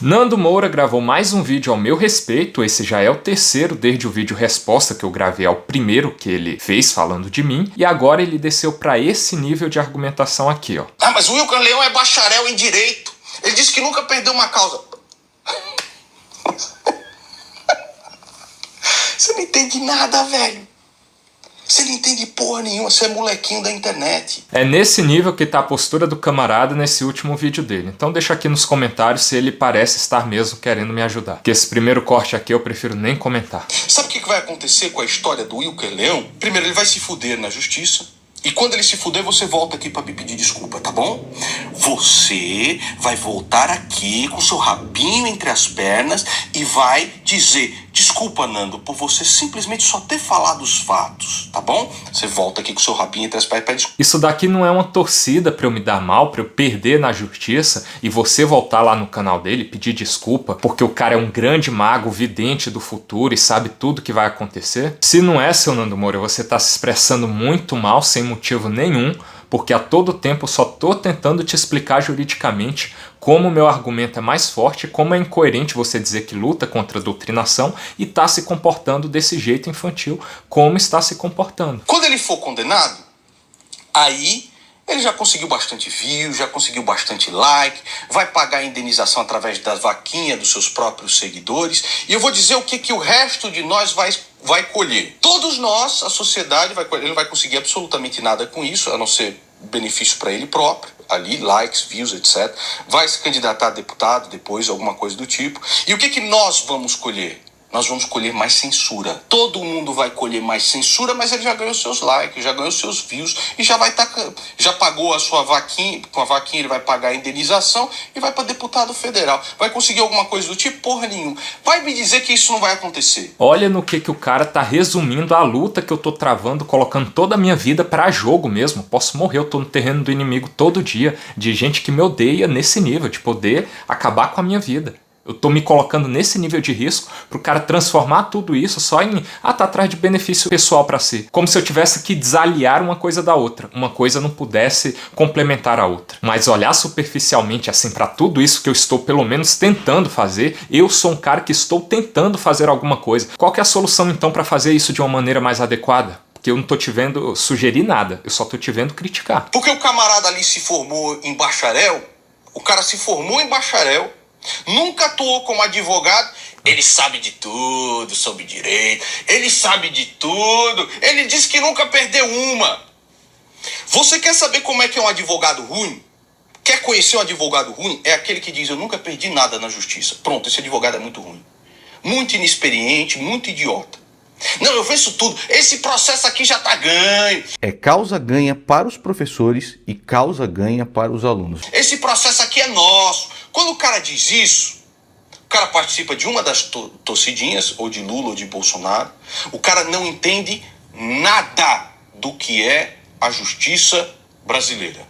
Nando Moura gravou mais um vídeo ao meu respeito, esse já é o terceiro desde o vídeo resposta que eu gravei ao primeiro que ele fez falando de mim, e agora ele desceu para esse nível de argumentação aqui, ó. Ah, mas o Wilker Leão é bacharel em direito. Ele disse que nunca perdeu uma causa. Você não entende nada, velho. Você não entende porra nenhuma, você é molequinho da internet. É nesse nível que tá a postura do camarada nesse último vídeo dele. Então deixa aqui nos comentários se ele parece estar mesmo querendo me ajudar. Porque esse primeiro corte aqui eu prefiro nem comentar. Sabe o que vai acontecer com a história do Wilker Leão? Primeiro, ele vai se fuder na justiça. E quando ele se fuder, você volta aqui pra me pedir desculpa, tá bom? Você vai voltar aqui com seu rabinho entre as pernas e vai dizer: desculpa, Nando, por você simplesmente só ter falado os fatos, tá bom? Você volta aqui com seu rabinho entre as pernas e pede desculpa. Isso daqui não é uma torcida pra eu me dar mal, pra eu perder na justiça e você voltar lá no canal dele e pedir desculpa porque o cara é um grande mago vidente do futuro e sabe tudo que vai acontecer. Se não é, seu Nando Moura, você tá se expressando muito mal, sem motivo nenhum, porque a todo tempo eu só tô tentando te explicar juridicamente como o meu argumento é mais forte, como é incoerente você dizer que luta contra a doutrinação e tá se comportando desse jeito infantil, como está se comportando. Quando ele for condenado, aí ele já conseguiu bastante views, já conseguiu bastante like, vai pagar a indenização através da vaquinha dos seus próprios seguidores. E eu vou dizer o que o resto de nós vai colher. Todos nós, a sociedade, ele não vai conseguir absolutamente nada com isso, a não ser benefício para ele próprio, ali, likes, views, etc. Vai se candidatar a deputado depois, alguma coisa do tipo. E o que nós vamos colher? Nós vamos colher mais censura. Todo mundo vai colher mais censura, mas ele já ganhou seus likes, já ganhou seus views e já pagou a sua vaquinha. Com a vaquinha ele vai pagar a indenização e vai para deputado federal. Vai conseguir alguma coisa do tipo? Porra nenhuma. Vai me dizer que isso não vai acontecer. Olha no que o cara tá resumindo a luta que eu tô travando, colocando toda a minha vida pra jogo mesmo. Posso morrer, eu tô no terreno do inimigo todo dia, de gente que me odeia nesse nível, de poder acabar com a minha vida. Eu tô me colocando nesse nível de risco pro cara transformar tudo isso só em tá atrás de benefício pessoal pra si. Como se eu tivesse que desaliar uma coisa da outra. Uma coisa não pudesse complementar a outra. Mas olhar superficialmente assim pra tudo isso que eu estou pelo menos tentando fazer, eu sou um cara que estou tentando fazer alguma coisa. Qual que é a solução então pra fazer isso de uma maneira mais adequada? Porque eu não tô te vendo sugerir nada, eu só tô te vendo criticar. Porque o camarada ali se formou em bacharel, o cara se formou em bacharel, nunca atuou como advogado, ele sabe de tudo sobre direito, ele sabe de tudo, ele disse que nunca perdeu uma. Você quer saber como é que é um advogado ruim? Quer conhecer um advogado ruim? É aquele que diz: eu nunca perdi nada na justiça. Pronto, esse advogado é muito ruim. Muito inexperiente, muito idiota. Não, eu venço tudo. Esse processo aqui já tá ganho. É causa ganha para os professores e causa ganha para os alunos. Esse processo aqui é nosso. Quando o cara diz isso, o cara participa de uma das torcidinhas, ou de Lula ou de Bolsonaro. O cara não entende nada do que é a justiça brasileira.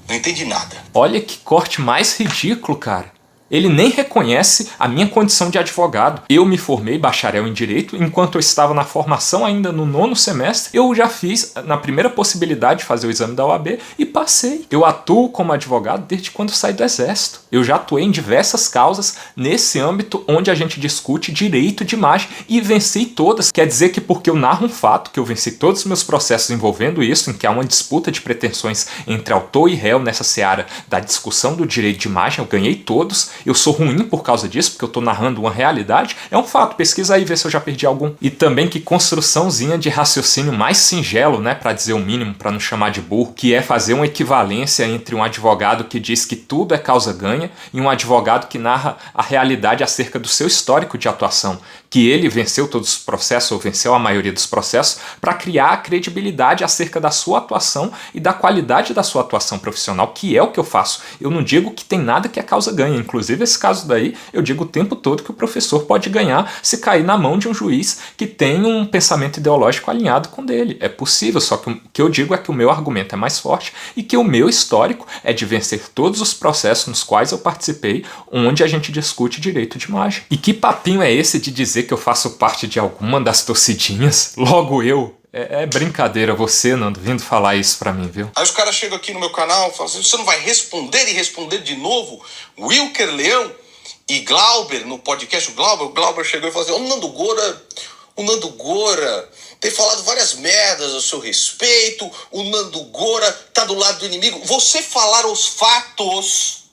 Não entende nada. Olha que corte mais ridículo, cara. Ele nem reconhece a minha condição de advogado. Eu me formei bacharel em Direito, enquanto eu estava na formação ainda no 9º semestre, eu já fiz na primeira possibilidade de fazer o exame da OAB e passei. Eu atuo como advogado desde quando saí do Exército. Eu já atuei em diversas causas nesse âmbito onde a gente discute direito de imagem e venci todas. Quer dizer que porque eu narro um fato, que eu venci todos os meus processos envolvendo isso, em que há uma disputa de pretensões entre autor e réu nessa seara da discussão do direito de imagem, eu ganhei todos. Eu sou ruim por causa disso, porque eu tô narrando uma realidade, é um fato, pesquisa aí, vê se eu já perdi algum. E também que construçãozinha de raciocínio mais singelo, né, pra dizer o mínimo, pra não chamar de burro, que é fazer uma equivalência entre um advogado que diz que tudo é causa ganha e um advogado que narra a realidade acerca do seu histórico de atuação, que ele venceu todos os processos, ou venceu a maioria dos processos, para criar a credibilidade acerca da sua atuação e da qualidade da sua atuação profissional, que é o que eu faço. Eu não digo que tem nada que é causa ganha, inclusive esse caso daí, eu digo o tempo todo que o professor pode ganhar se cair na mão de um juiz que tem um pensamento ideológico alinhado com o dele. É possível, só que o que eu digo é que o meu argumento é mais forte e que o meu histórico é de vencer todos os processos nos quais eu participei, onde a gente discute direito de imagem. E que papinho é esse de dizer que eu faço parte de alguma das torcidinhas? Logo eu. É brincadeira você, Nando, vindo falar isso pra mim, viu? Aí os caras chegam aqui no meu canal e falam assim: você não vai responder e responder de novo? Wilker Leão? e Glauber, no podcast, o Glauber chegou e falou assim: o Nando Gora tem falado várias merdas a seu respeito, o Nando Gora tá do lado do inimigo. Você falar os fatos,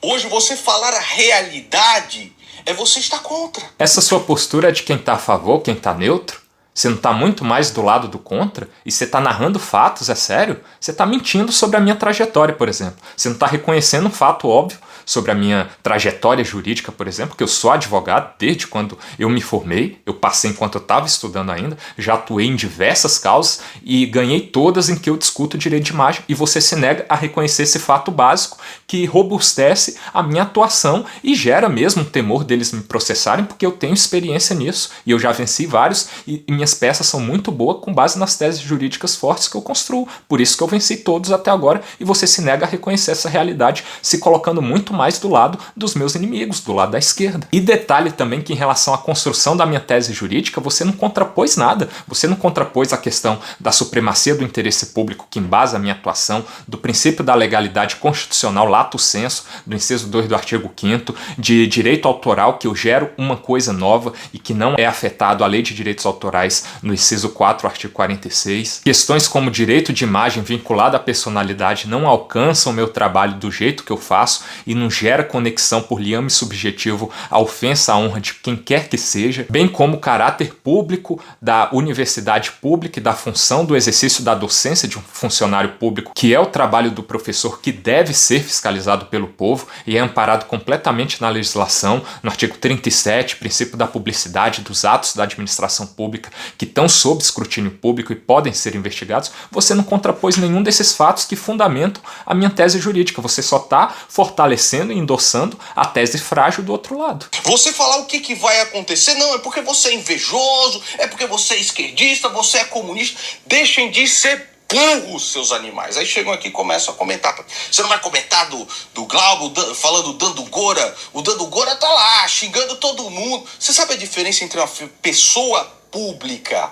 hoje você falar a realidade, é você estar contra. Essa sua postura é de quem tá a favor, quem tá neutro? Você não tá muito mais do lado do contra? E você tá narrando fatos, é sério? Você tá mentindo sobre a minha trajetória, por exemplo. Você não tá reconhecendo um fato óbvio sobre a minha trajetória jurídica, por exemplo, que eu sou advogado desde quando eu me formei, eu passei enquanto eu estava estudando ainda, já atuei em diversas causas e ganhei todas em que eu discuto direito de imagem, e você se nega a reconhecer esse fato básico que robustece a minha atuação e gera mesmo um temor deles me processarem, porque eu tenho experiência nisso e eu já venci vários e minhas peças são muito boas com base nas teses jurídicas fortes que eu construo, por isso que eu venci todos até agora, e você se nega a reconhecer essa realidade, se colocando muito mais do lado dos meus inimigos, do lado da esquerda. E detalhe também que em relação à construção da minha tese jurídica, você não contrapôs nada. Você não contrapôs a questão da supremacia do interesse público que embasa a minha atuação, do princípio da legalidade constitucional lato sensu, do inciso 2 do artigo 5º, de direito autoral, que eu gero uma coisa nova e que não é afetado à lei de direitos autorais no inciso 4, artigo 46. Questões como direito de imagem vinculado à personalidade não alcançam o meu trabalho do jeito que eu faço e não gera conexão por liame subjetivo à ofensa à honra de quem quer que seja, bem como o caráter público da universidade pública e da função do exercício da docência de um funcionário público, que é o trabalho do professor, que deve ser fiscalizado pelo povo e é amparado completamente na legislação, no artigo 37, princípio da publicidade dos atos da administração pública que estão sob escrutínio público e podem ser investigados. Você não contrapôs nenhum desses fatos que fundamentam a minha tese jurídica. Você só está fortalecendo e endossando a tese frágil do outro lado. Você falar o que vai acontecer, não, é porque você é invejoso, é porque você é esquerdista, você é comunista. Deixem de ser burros, seus animais. Aí chegam aqui e começam a comentar. Você não vai comentar do Glauber falando do Nando Gora? O Nando Gora tá lá, xingando todo mundo. Você sabe a diferença entre uma pessoa pública,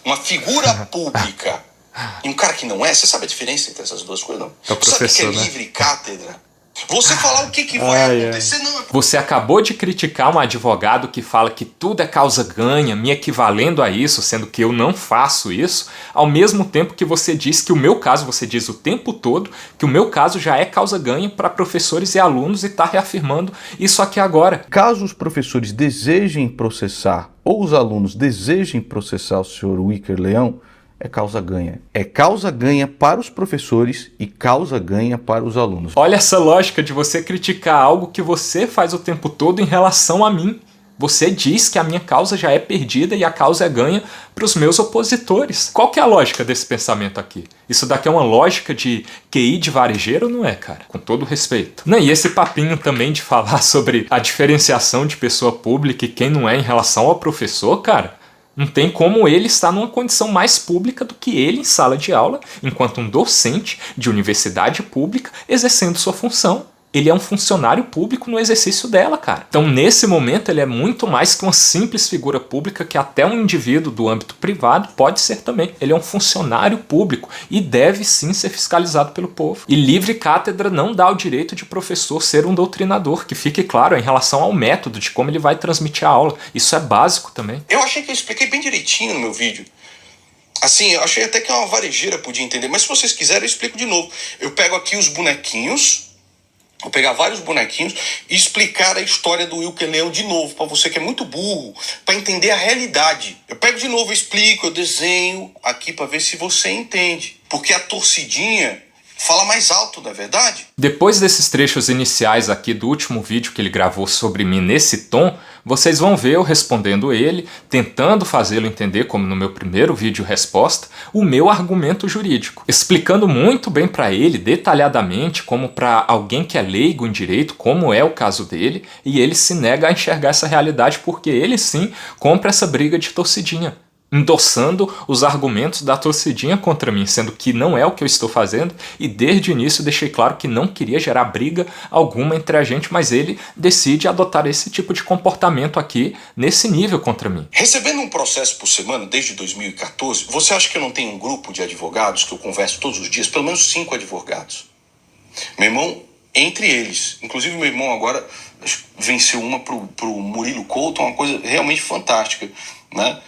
uma figura pública, e um cara que não é? Você sabe a diferença entre essas duas coisas, não? É o professor, sabe o que é livre cátedra? Você falar o que vai acontecer, não. Você acabou de criticar um advogado que fala que tudo é causa ganha, me equivalendo a isso, sendo que eu não faço isso, ao mesmo tempo que você diz que o meu caso, você diz o tempo todo, que o meu caso já é causa ganha para professores e alunos e está reafirmando isso aqui agora. Caso os professores desejem processar ou os alunos desejem processar o senhor Wicker Leão, é causa ganha. É causa ganha para os professores e causa ganha para os alunos. Olha essa lógica de você criticar algo que você faz o tempo todo em relação a mim. Você diz que a minha causa já é perdida e a causa é ganha para os meus opositores. Qual que é a lógica desse pensamento aqui? Isso daqui é uma lógica de QI de varejeiro, não é, cara? Com todo respeito. Não, e esse papinho também de falar sobre a diferenciação de pessoa pública e quem não é em relação ao professor, cara, não tem como ele estar numa condição mais pública do que ele em sala de aula, enquanto um docente de universidade pública exercendo sua função. Ele é um funcionário público no exercício dela, cara. Então, nesse momento, ele é muito mais que uma simples figura pública que até um indivíduo do âmbito privado pode ser também. Ele é um funcionário público e deve sim ser fiscalizado pelo povo. E livre cátedra não dá o direito de professor ser um doutrinador, que fique claro em relação ao método de como ele vai transmitir a aula. Isso é básico também. Eu achei que eu expliquei bem direitinho no meu vídeo. Assim, eu achei até que uma varejeira podia entender, mas se vocês quiserem eu explico de novo. Eu pego aqui os bonequinhos, vou pegar vários bonequinhos e explicar a história do Wicker Leão de novo, para você que é muito burro, para entender a realidade. Eu pego de novo, eu explico, eu desenho aqui para ver se você entende. Porque a torcidinha fala mais alto, não é verdade? Depois desses trechos iniciais aqui do último vídeo que ele gravou sobre mim nesse tom, vocês vão ver eu respondendo ele, tentando fazê-lo entender, como no meu primeiro vídeo resposta, o meu argumento jurídico, explicando muito bem para ele, detalhadamente, como para alguém que é leigo em direito, como é o caso dele, e ele se nega a enxergar essa realidade porque ele sim compra essa briga de torcidinha, endossando os argumentos da torcidinha contra mim, sendo que não é o que eu estou fazendo, e desde o início deixei claro que não queria gerar briga alguma entre a gente, mas ele decide adotar esse tipo de comportamento aqui, nesse nível contra mim. Recebendo um processo por semana desde 2014, você acha que eu não tenho um grupo de advogados que eu converso todos os dias, pelo menos 5 advogados? Meu irmão, entre eles. Inclusive, meu irmão agora venceu uma pro Murilo Couto, uma coisa realmente fantástica, né?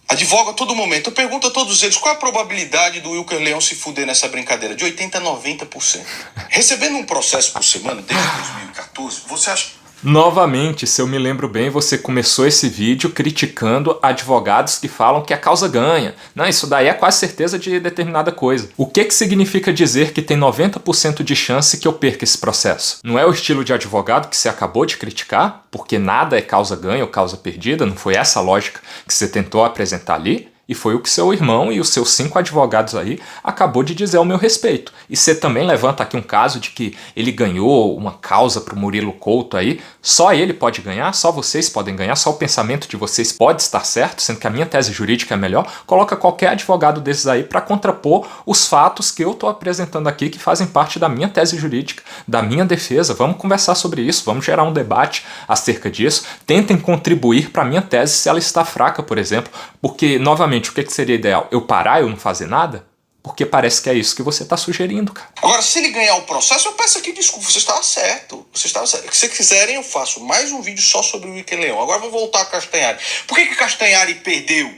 Advoga a todo momento. Eu pergunto a todos eles, qual a probabilidade do Wilker Leão se fuder nessa brincadeira? De 80% a 90%. Recebendo um processo por semana desde 2014, você acha... Novamente, se eu me lembro bem, você começou esse vídeo criticando advogados que falam que a causa ganha. Não, isso daí é quase certeza de determinada coisa. O que significa dizer que tem 90% de chance que eu perca esse processo? Não é o estilo de advogado que você acabou de criticar? Porque nada é causa ganha ou causa perdida? Não foi essa a lógica que você tentou apresentar ali? E foi o que seu irmão e os seus 5 advogados aí acabou de dizer ao meu respeito. E você também levanta aqui um caso de que ele ganhou uma causa para o Murilo Couto aí. Só ele pode ganhar, só vocês podem ganhar, só o pensamento de vocês pode estar certo, sendo que a minha tese jurídica é melhor. Coloca qualquer advogado desses aí para contrapor os fatos que eu estou apresentando aqui, que fazem parte da minha tese jurídica, da minha defesa. Vamos conversar sobre isso, vamos gerar um debate acerca disso. Tentem contribuir para a minha tese se ela está fraca, por exemplo, porque, novamente, o que seria ideal? Eu parar, eu não fazer nada? Porque parece que é isso que você está sugerindo, cara. Agora, se ele ganhar o processo, eu peço aqui desculpa, você estava certo. Você estava certo. Se quiserem, eu faço mais um vídeo só sobre o Wilker Leão. Agora vou voltar a Castanhari. Por que Castanhari perdeu?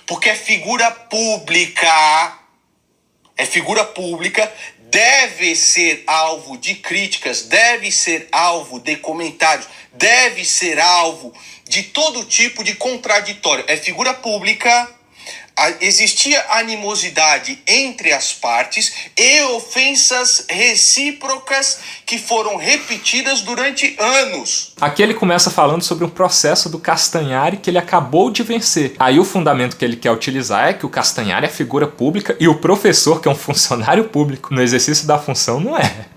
Porque é figura pública. É figura pública, deve ser alvo de críticas, deve ser alvo de comentários, deve ser alvo de todo tipo de contraditório. É figura pública. Existia animosidade entre as partes e ofensas recíprocas que foram repetidas durante anos. Aqui ele começa falando sobre um processo do Castanhari que ele acabou de vencer. Aí o fundamento que ele quer utilizar é que o Castanhari é figura pública e o professor, que é um funcionário público no exercício da função, não é.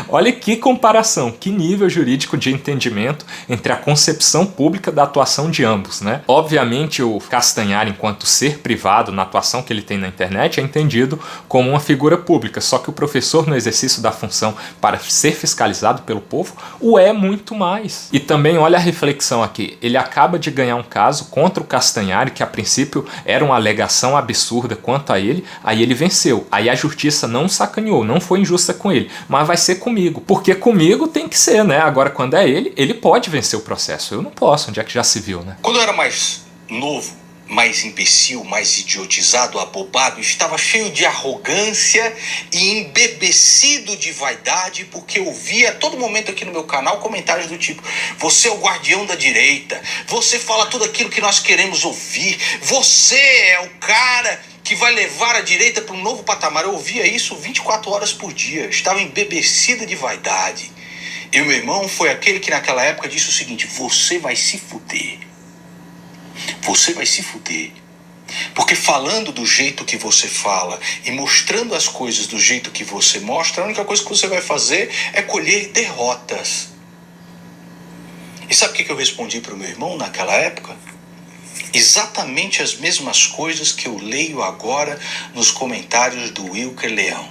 Olha que comparação, que nível jurídico de entendimento entre a concepção pública da atuação de ambos, né? Obviamente o Castanhari, enquanto ser privado na atuação que ele tem na internet, é entendido como uma figura pública, só que o professor no exercício da função para ser fiscalizado pelo povo o é muito mais. E também olha a reflexão aqui, ele acaba de ganhar um caso contra o Castanhari, que a princípio era uma alegação absurda quanto a ele, aí ele venceu, aí a justiça não sacaneou, não foi injusta com ele, mas vai ser comigo, porque comigo tem que ser, né? Agora, quando é ele pode vencer o processo, eu não posso, onde é que já se viu, né? Quando eu era mais novo, mais imbecil, mais idiotizado, abobado, estava cheio de arrogância e embebecido de vaidade, porque eu via a todo momento aqui no meu canal comentários do tipo: você é o guardião da direita, você fala tudo aquilo que nós queremos ouvir, você é o cara que vai levar a direita para um novo patamar. Eu ouvia isso 24 horas por dia, estava embebecida de vaidade. E o meu irmão foi aquele que naquela época disse o seguinte: você vai se fuder. Você vai se fuder. Porque falando do jeito que você fala e mostrando as coisas do jeito que você mostra, a única coisa que você vai fazer é colher derrotas. E sabe o que eu respondi para o meu irmão naquela época? Exatamente as mesmas coisas que eu leio agora nos comentários do Wilker Leão.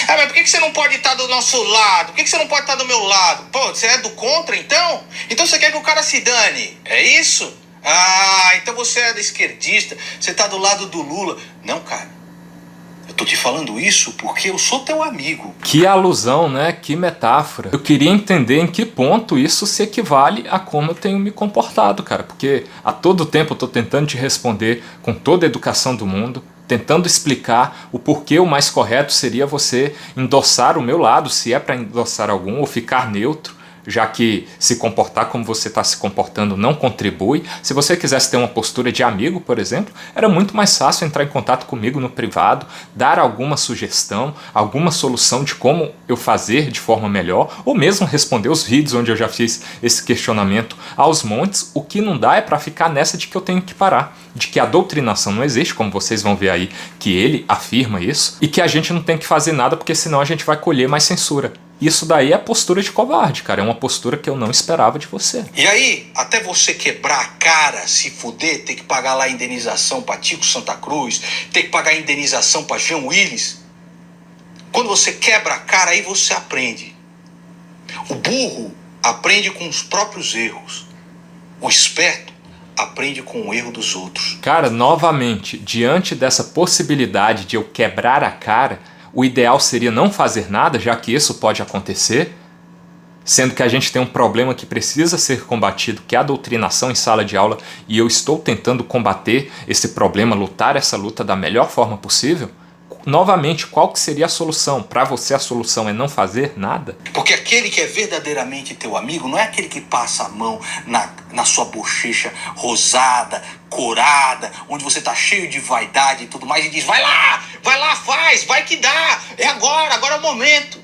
Ah, mas por que você não pode estar do nosso lado? Por que você não pode estar do meu lado? Pô, você é do contra então? Então você quer que o cara se dane? É isso? Ah, então você é da esquerdista, você tá do lado do Lula. Não, cara, eu tô te falando isso porque eu sou teu amigo. Que alusão, né? Que metáfora. Eu queria entender em que ponto isso se equivale a como eu tenho me comportado, cara. Porque a todo tempo eu tô tentando te responder com toda a educação do mundo, tentando explicar o porquê o mais correto seria você endossar o meu lado, se é para endossar algum, ou ficar neutro, já que se comportar como você está se comportando não contribui. Se você quisesse ter uma postura de amigo, por exemplo, era muito mais fácil entrar em contato comigo no privado, dar alguma sugestão, alguma solução de como eu fazer de forma melhor, ou mesmo responder os vídeos onde eu já fiz esse questionamento aos montes. O que não dá é para ficar nessa de que eu tenho que parar, de que a doutrinação não existe, como vocês vão ver aí, que ele afirma isso, e que a gente não tem que fazer nada porque senão a gente vai colher mais censura. Isso daí é postura de covarde, cara. É uma postura que eu não esperava de você. E aí, até você quebrar a cara, se fuder, ter que pagar lá a indenização pra Tico Santa Cruz, ter que pagar a indenização pra Jean Willis, quando você quebra a cara, aí você aprende. O burro aprende com os próprios erros. O esperto aprende com o erro dos outros. Cara, novamente, diante dessa possibilidade de eu quebrar a cara, o ideal seria não fazer nada, já que isso pode acontecer, sendo que a gente tem um problema que precisa ser combatido, que é a doutrinação em sala de aula, e eu estou tentando combater esse problema, lutar essa luta da melhor forma possível. Novamente, qual que seria a solução? Para você a solução é não fazer nada? Porque aquele que é verdadeiramente teu amigo não é aquele que passa a mão na sua bochecha rosada, corada, onde você tá cheio de vaidade e tudo mais e diz, vai lá, faz, vai que dá, é agora é o momento.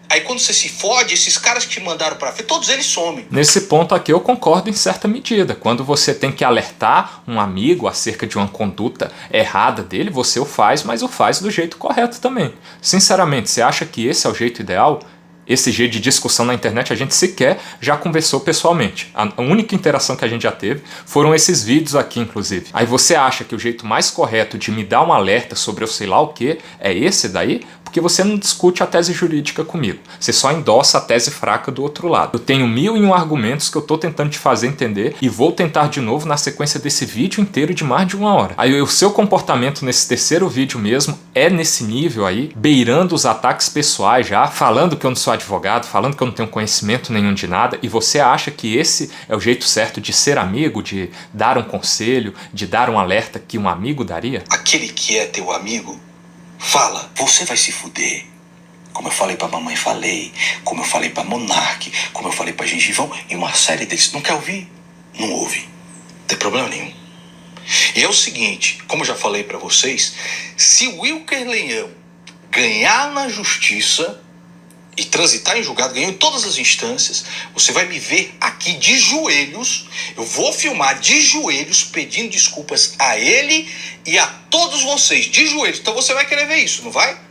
Aí quando você se fode, esses caras que te mandaram pra frente, todos eles somem. Nesse ponto aqui eu concordo em certa medida. Quando você tem que alertar um amigo acerca de uma conduta errada dele, você o faz, mas o faz do jeito correto também. Sinceramente, você acha que esse é o jeito ideal? Esse jeito de discussão na internet a gente sequer já conversou pessoalmente. A única interação que a gente já teve foram esses vídeos aqui, inclusive. Aí você acha que o jeito mais correto de me dar um alerta sobre eu sei lá o que é esse daí? Porque você não discute a tese jurídica comigo. Você só endossa a tese fraca do outro lado. Eu tenho 1001 argumentos que eu estou tentando te fazer entender e vou tentar de novo na sequência desse vídeo inteiro de mais de 1 hora. Aí o seu comportamento nesse terceiro vídeo mesmo é nesse nível aí, beirando os ataques pessoais já, falando que eu não sou advogado, falando que eu não tenho conhecimento nenhum de nada, e você acha que esse é o jeito certo de ser amigo, de dar um conselho, de dar um alerta que um amigo daria? Aquele que é teu amigo fala, você vai se fuder. Como eu falei pra mamãe, falei. Como eu falei pra Monark, como eu falei pra Gengivão, e uma série deles. Não quer ouvir? Não ouve. Não tem problema nenhum. E é o seguinte, como eu já falei pra vocês, se o Wilker Leão ganhar na justiça e transitar em julgado, ganhou em todas as instâncias, você vai me ver aqui de joelhos, eu vou filmar de joelhos pedindo desculpas a ele e a todos vocês, de joelhos. Então você vai querer ver isso, não vai?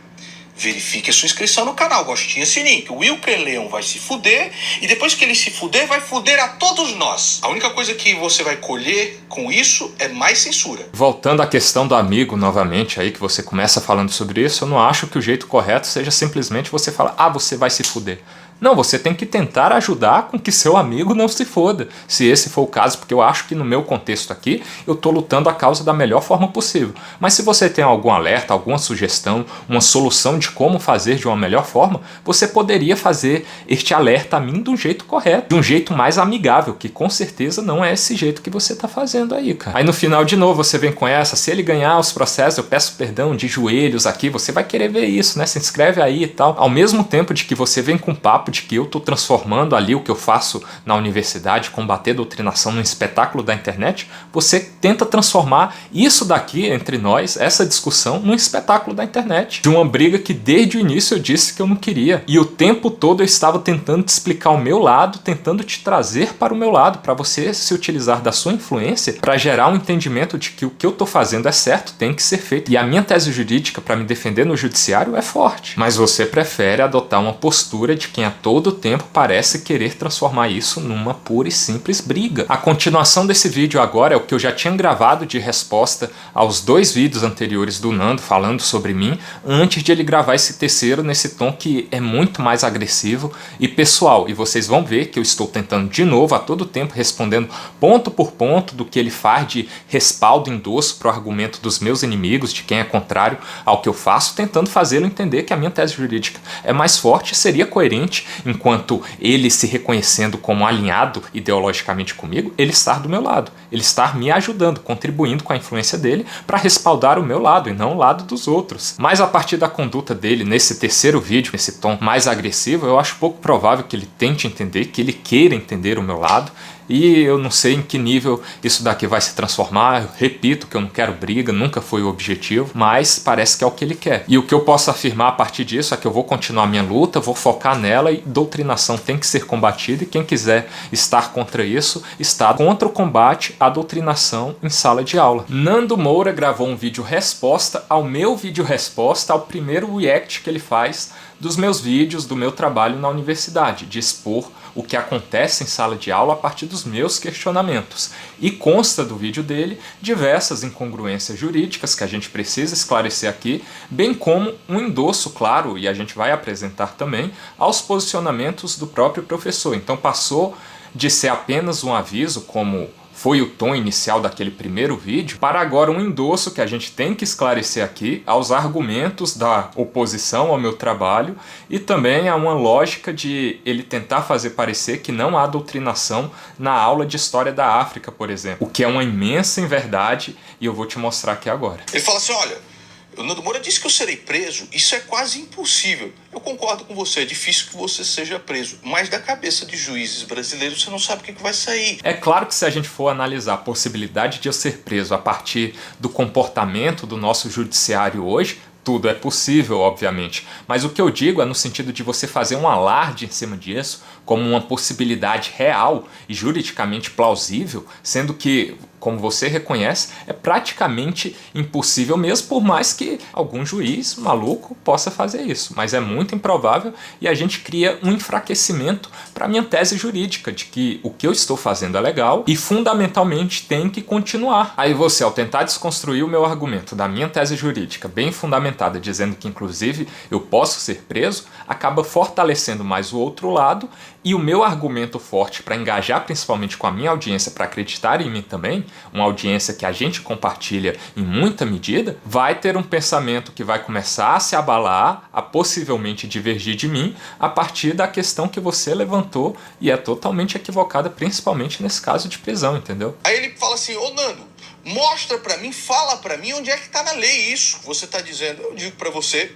Verifique a sua inscrição no canal, gostinha, sininho, que o Wilker Leão vai se fuder e depois que ele se fuder, vai fuder a todos nós. A única coisa que você vai colher com isso é mais censura. Voltando à questão do amigo novamente aí, que você começa falando sobre isso, eu não acho que o jeito correto seja simplesmente você falar, você vai se fuder. Não, você tem que tentar ajudar com que seu amigo não se foda, se esse for o caso, porque eu acho que no meu contexto aqui, eu estou lutando a causa da melhor forma possível. Mas se você tem algum alerta, alguma sugestão, uma solução de como fazer de uma melhor forma, você poderia fazer este alerta a mim de um jeito correto, de um jeito mais amigável, que com certeza não é esse jeito que você está fazendo aí, cara. Aí no final, de novo, você vem com essa, se ele ganhar os processos, eu peço perdão de joelhos aqui, você vai querer ver isso, né? Se inscreve aí e tal. Ao mesmo tempo de que você vem com papo de que eu estou transformando ali o que eu faço na universidade, combater doutrinação num espetáculo da internet, você tenta transformar isso daqui entre nós, essa discussão, num espetáculo da internet. De uma briga que desde o início eu disse que eu não queria. E o tempo todo eu estava tentando te explicar o meu lado, tentando te trazer para o meu lado, para você se utilizar da sua influência para gerar um entendimento de que o que eu estou fazendo é certo, tem que ser feito. E a minha tese jurídica para me defender no judiciário é forte. Mas você prefere adotar uma postura de quem a todo tempo parece querer transformar isso numa pura e simples briga. A continuação desse vídeo agora é o que eu já tinha gravado de resposta aos 2 vídeos anteriores do Nando falando sobre mim, antes de ele gravar esse terceiro nesse tom que é muito mais agressivo e pessoal. E vocês vão ver que eu estou tentando de novo a todo tempo respondendo ponto por ponto do que ele faz de respaldo, endosso para o argumento dos meus inimigos, de quem é contrário ao que eu faço, tentando fazê-lo entender que a minha tese jurídica é mais forte e seria coerente, enquanto ele se reconhecendo como alinhado ideologicamente comigo, ele estar do meu lado, ele estar me ajudando, contribuindo com a influência dele para respaldar o meu lado e não o lado dos outros. Mas a partir da conduta dele nesse terceiro vídeo, nesse tom mais agressivo, eu acho pouco provável que ele tente entender, que ele queira entender o meu lado. E eu não sei em que nível isso daqui vai se transformar. Eu repito que eu não quero briga, nunca foi o objetivo, mas parece que é o que ele quer. E o que eu posso afirmar a partir disso é que eu vou continuar minha luta, vou focar nela, e doutrinação tem que ser combatida, e quem quiser estar contra isso, está contra o combate à doutrinação em sala de aula. Nando Moura gravou um vídeo resposta ao meu vídeo resposta ao primeiro react que ele faz dos meus vídeos, do meu trabalho na universidade, de expor o que acontece em sala de aula a partir dos meus questionamentos. E consta do vídeo dele diversas incongruências jurídicas que a gente precisa esclarecer aqui, bem como um endosso claro, e a gente vai apresentar também, aos posicionamentos do próprio professor. Então passou de ser apenas um aviso, como foi o tom inicial daquele primeiro vídeo, para agora um endosso que a gente tem que esclarecer aqui aos argumentos da oposição ao meu trabalho e também a uma lógica de ele tentar fazer parecer que não há doutrinação na aula de História da África, por exemplo, o que é uma imensa inverdade e eu vou te mostrar aqui agora. Ele fala assim, olha, o Nando Moura disse que eu serei preso, isso é quase impossível. Eu concordo com você, é difícil que você seja preso, mas da cabeça de juízes brasileiros você não sabe o que vai sair. É claro que se a gente for analisar a possibilidade de eu ser preso a partir do comportamento do nosso judiciário hoje, tudo é possível, obviamente. Mas o que eu digo é no sentido de você fazer um alarde em cima disso como uma possibilidade real e juridicamente plausível, sendo que, como você reconhece, é praticamente impossível mesmo, por mais que algum juiz maluco possa fazer isso. Mas é muito improvável e a gente cria um enfraquecimento para a minha tese jurídica de que o que eu estou fazendo é legal e fundamentalmente tem que continuar. Aí você, ao tentar desconstruir o meu argumento da minha tese jurídica bem fundamentada, dizendo que inclusive eu posso ser preso, acaba fortalecendo mais o outro lado e o meu argumento forte para engajar principalmente com a minha audiência, para acreditar em mim também, uma audiência que a gente compartilha em muita medida, vai ter um pensamento que vai começar a se abalar, a possivelmente divergir de mim, a partir da questão que você levantou e é totalmente equivocada, principalmente nesse caso de prisão, entendeu? Aí ele fala assim, ô Nando, mostra pra mim, fala pra mim onde é que tá na lei isso que você tá dizendo. Eu digo pra você,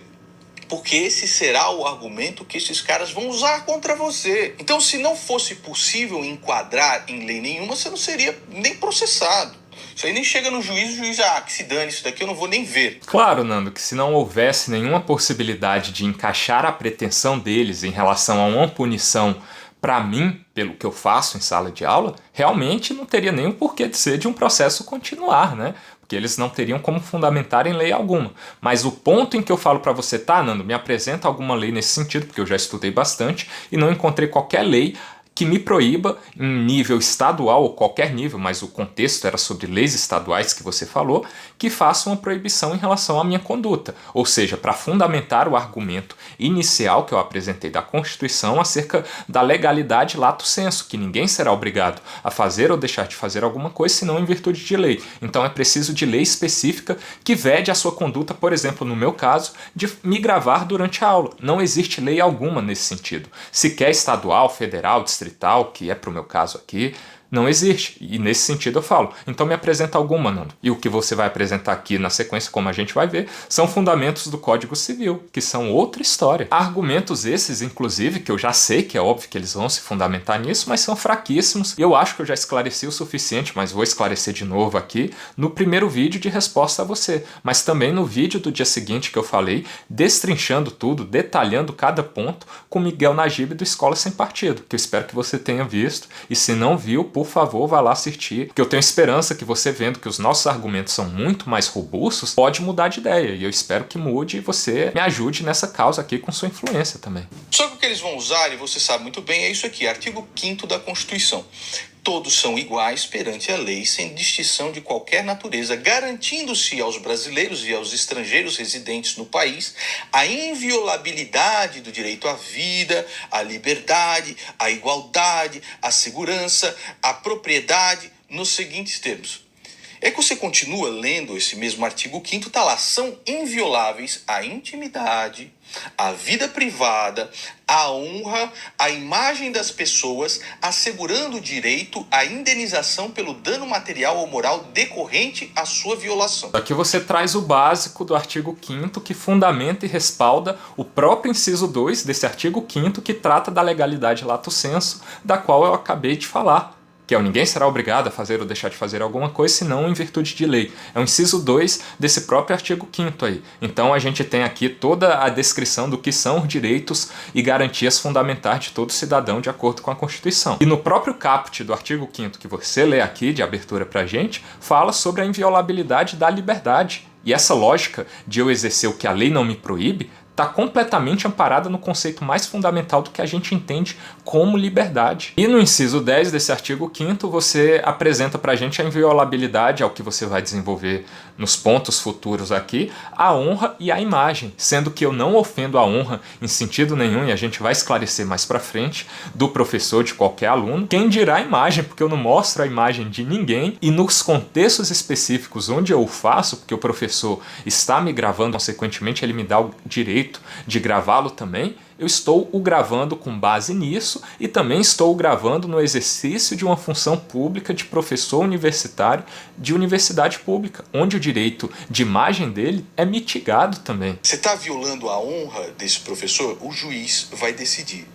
porque esse será o argumento que esses caras vão usar contra você. Então, se não fosse possível enquadrar em lei nenhuma, você não seria nem processado. Isso aí nem chega no juiz, o juiz, que se dane, isso daqui eu não vou nem ver. Claro, Nando, que se não houvesse nenhuma possibilidade de encaixar a pretensão deles em relação a uma punição para mim, pelo que eu faço em sala de aula, realmente não teria nenhum porquê de ser de um processo continuar, né? Porque eles não teriam como fundamentar em lei alguma. Mas o ponto em que eu falo para você, tá, Nando, me apresenta alguma lei nesse sentido, porque eu já estudei bastante e não encontrei qualquer lei que me proíba em nível estadual ou qualquer nível, mas o contexto era sobre leis estaduais que você falou, que faça uma proibição em relação à minha conduta. Ou seja, para fundamentar o argumento inicial que eu apresentei da Constituição acerca da legalidade lato sensu, que ninguém será obrigado a fazer ou deixar de fazer alguma coisa senão em virtude de lei. Então é preciso de lei específica que vede a sua conduta, por exemplo, no meu caso, de me gravar durante a aula. Não existe lei alguma nesse sentido. Sequer estadual, federal, distrital, que é para o meu caso aqui, não existe. E nesse sentido eu falo, então me apresenta alguma, Nando. E o que você vai apresentar aqui na sequência, como a gente vai ver, são fundamentos do Código Civil, que são outra história. Argumentos esses, inclusive, que eu já sei que é óbvio que eles vão se fundamentar nisso, mas são fraquíssimos. E eu acho que eu já esclareci o suficiente, mas vou esclarecer de novo aqui no primeiro vídeo de resposta a você. Mas também no vídeo do dia seguinte que eu falei, destrinchando tudo, detalhando cada ponto com Miguel Najib do Escola Sem Partido, que eu espero que você tenha visto. E se não viu, por favor, vá lá assistir, porque eu tenho esperança que você, vendo que os nossos argumentos são muito mais robustos, pode mudar de ideia, e eu espero que mude e você me ajude nessa causa aqui com sua influência também. Só que o que eles vão usar, e você sabe muito bem, é isso aqui, artigo 5º da Constituição. Todos são iguais perante a lei, sem distinção de qualquer natureza, garantindo-se aos brasileiros e aos estrangeiros residentes no país a inviolabilidade do direito à vida, à liberdade, à igualdade, à segurança, à propriedade, nos seguintes termos. É que você continua lendo esse mesmo artigo 5º, tá lá, são invioláveis a intimidade, a vida privada, a honra, a imagem das pessoas, assegurando o direito à indenização pelo dano material ou moral decorrente à sua violação. Aqui você traz o básico do artigo 5º que fundamenta e respalda o próprio inciso 2 desse artigo 5º que trata da legalidade lato sensu, da qual eu acabei de falar. Que é ninguém será obrigado a fazer ou deixar de fazer alguma coisa, senão em virtude de lei. É o inciso 2 desse próprio artigo 5º aí. Então a gente tem aqui toda a descrição do que são os direitos e garantias fundamentais de todo cidadão de acordo com a Constituição. E no próprio caput do artigo 5º que você lê aqui, de abertura pra gente, fala sobre a inviolabilidade da liberdade. E essa lógica de eu exercer o que a lei não me proíbe está completamente amparada no conceito mais fundamental do que a gente entende como liberdade. E no inciso 10 desse artigo 5º, você apresenta para a gente a inviolabilidade, ao que você vai desenvolver nos pontos futuros aqui, a honra e a imagem, sendo que eu não ofendo a honra em sentido nenhum, e a gente vai esclarecer mais para frente, do professor, de qualquer aluno. Quem dirá a imagem, porque eu não mostro a imagem de ninguém, e nos contextos específicos onde eu o faço, porque o professor está me gravando, consequentemente ele me dá o direito de gravá-lo também, eu estou o gravando com base nisso e também estou o gravando no exercício de uma função pública de professor universitário de universidade pública, onde o direito de imagem dele é mitigado também. Você está violando a honra desse professor? O juiz vai decidir.